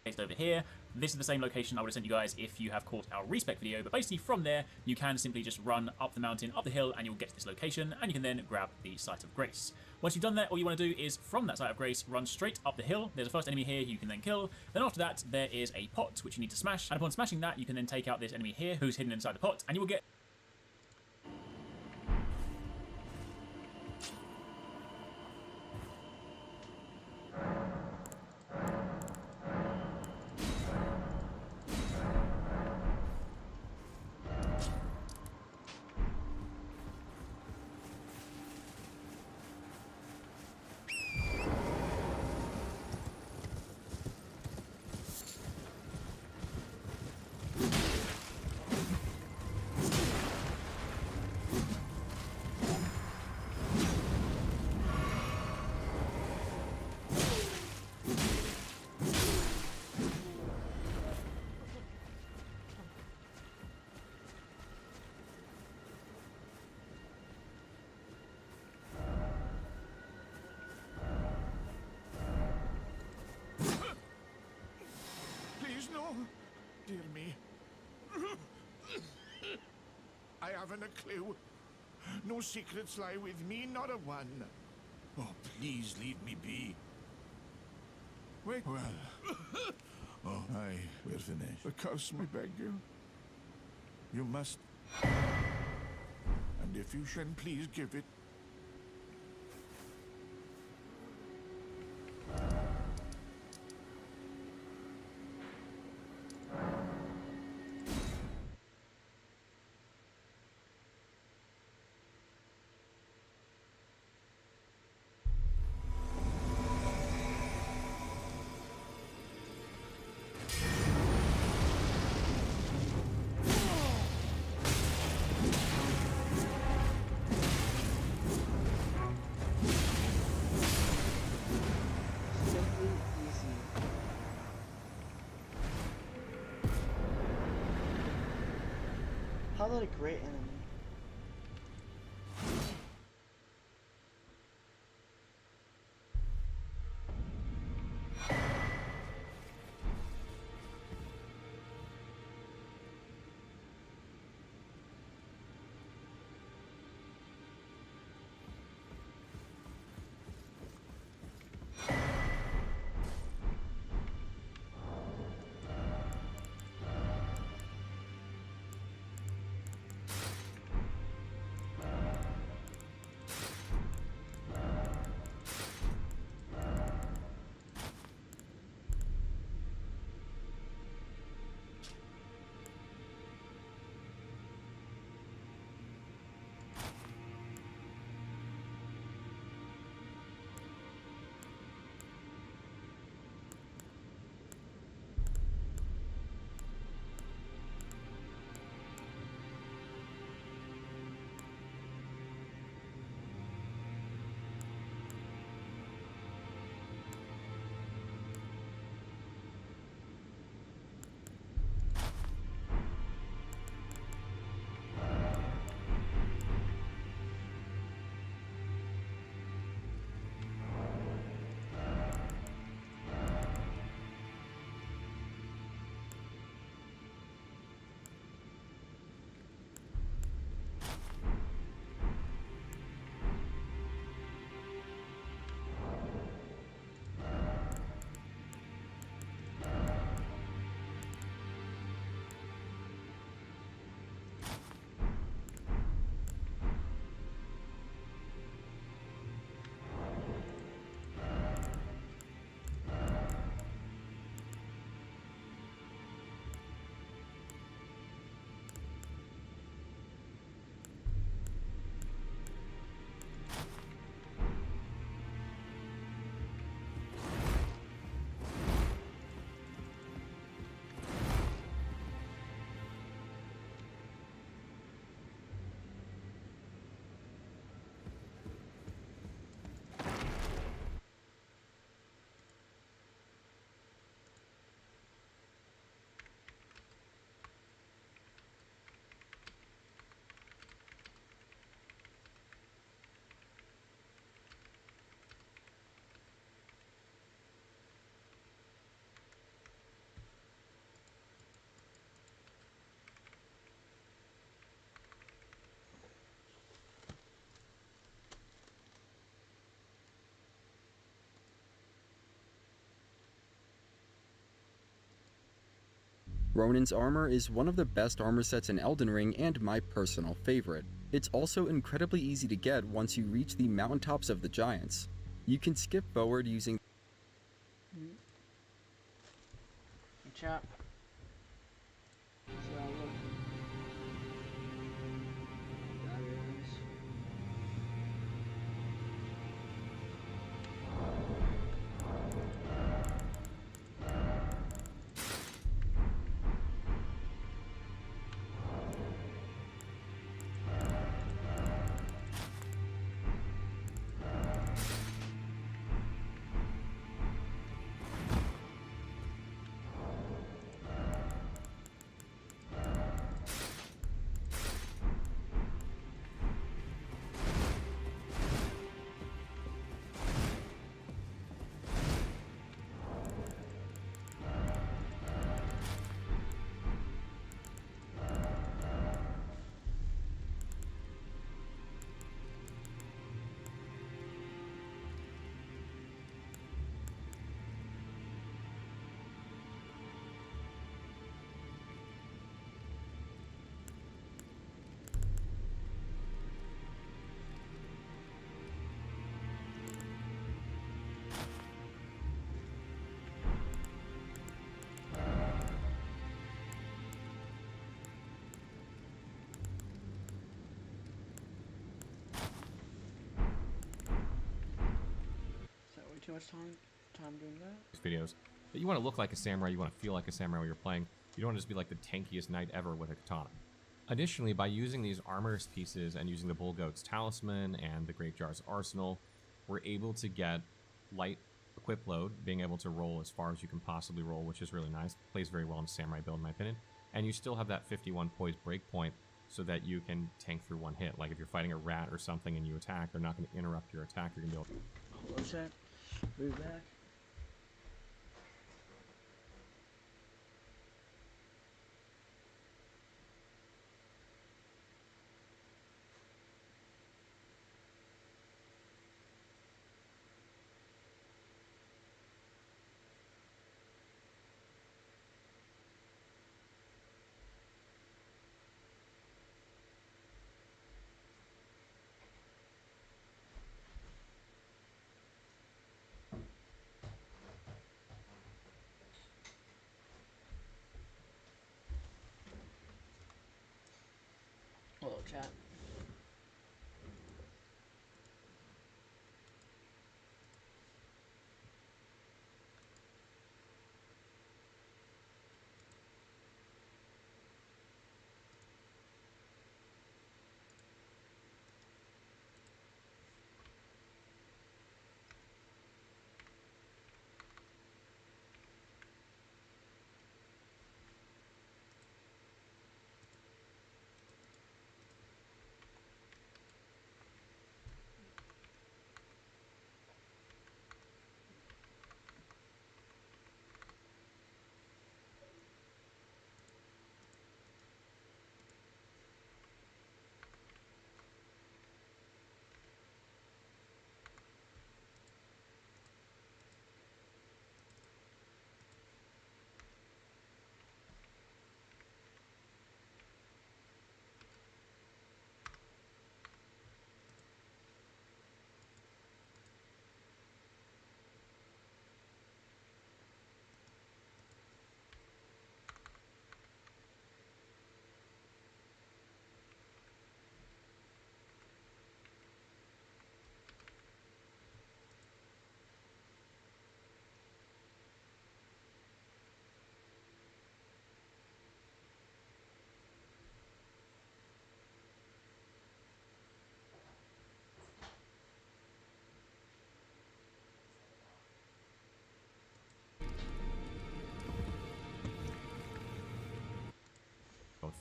based over here. This is the same location I would have sent you guys if you have caught our respec video, but basically from there you can simply just run up the mountain, up the hill, and you'll get to this location, and you can then grab the Site of Grace. Once you've done that, all you want to do is from that Site of Grace run straight up the hill. There's a first enemy here you can then kill. Then after that there is a pot which you need to smash, and upon smashing that you can then take out this enemy here who's hidden inside the pot, and you will get Please, no. Dear me. I haven't a clue. No secrets lie with me, not a one. Oh, please leave me be. Wait. Well. Oh, aye, we're finished. The curse, I beg you. You must. And if you should, please give it. How about a great enemy? Ronin's armor is one of the best armor sets in Elden Ring and my personal favorite. It's also incredibly easy to get once you reach the mountaintops of the giants. You can skip forward using Chat. See how I look. There it is. Too much time doing that. Videos that you want to look like a samurai, you want to feel like a samurai while you're playing. You don't want to just be like the tankiest knight ever with a katana. Additionally, by using these armor pieces and using the Bull Goat's Talisman and the Great Jar's Arsenal, we're able to get light equip load, being able to roll as far as you can possibly roll, which is really nice. Plays very well in a samurai build, in my opinion. And you still have that 51 poise breakpoint so that you can tank through one hit. Like if you're fighting a rat or something and you attack, they're not going to interrupt your attack. You're going to be able to... What's that? Be back. Hello, chat.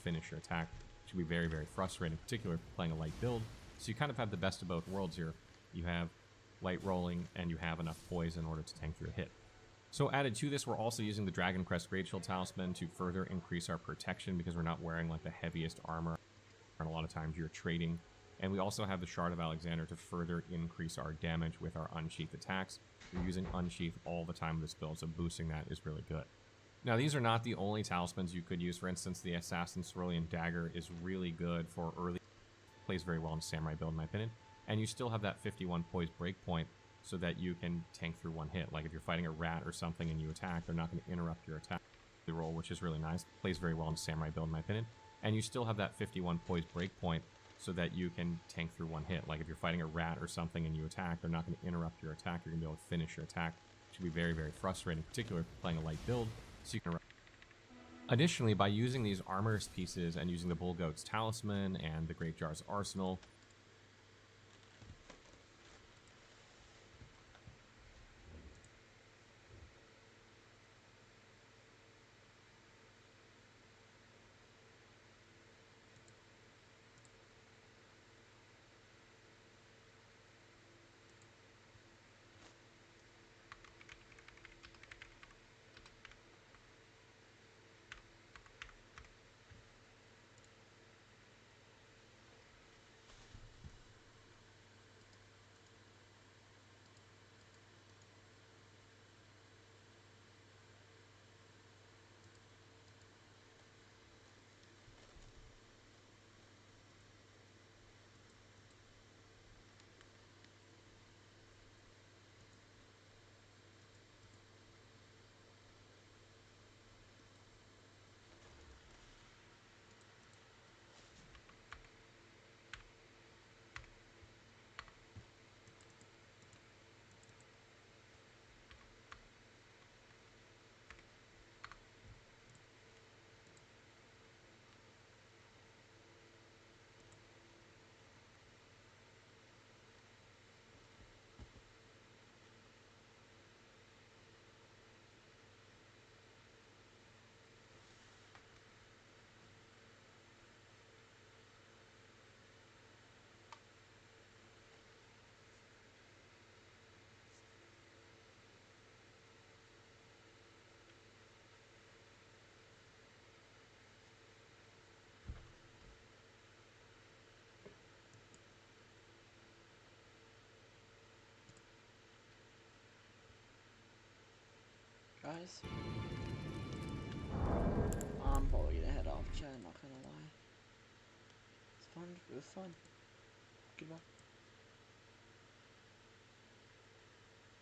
finish your attack, which can be very, very frustrating, in particular if you're playing a light build. So you kind of have the best of both worlds here. You have light rolling, and you have enough poise in order to tank through a hit. So added to this, we're also using the Dragon Crest Great Shield Talisman to further increase our protection because we're not wearing like the heaviest armor, and a lot of times you're trading. And we also have the Shard of Alexander to further increase our damage with our unsheathed attacks. We're using unsheath all the time in this build, so boosting that is really good. Now, these are not the only talismans you could use. For instance, the Assassin's Cerulean Dagger is really good for early. Plays very well in a samurai build, in my opinion. And you still have that 51 poise breakpoint so that you can tank through one hit. Like if you're fighting a rat or something and you attack, they're not going to interrupt your attack roll, which is really nice. Plays very well in a samurai build, in my opinion. And you still have that 51 poise breakpoint so that you can tank through one hit. Like if you're fighting a rat or something and you attack, they're not going to interrupt your attack. You're going to be able to finish your attack, which can be very, very frustrating, particularly if you're playing a light build. So you can. Additionally, by using these armor pieces and using the Bull Goat's Talisman and the Great Jar's Arsenal, Guys, I'm probably gonna head off, chat, not gonna lie. It's fun, it was fun. Goodbye.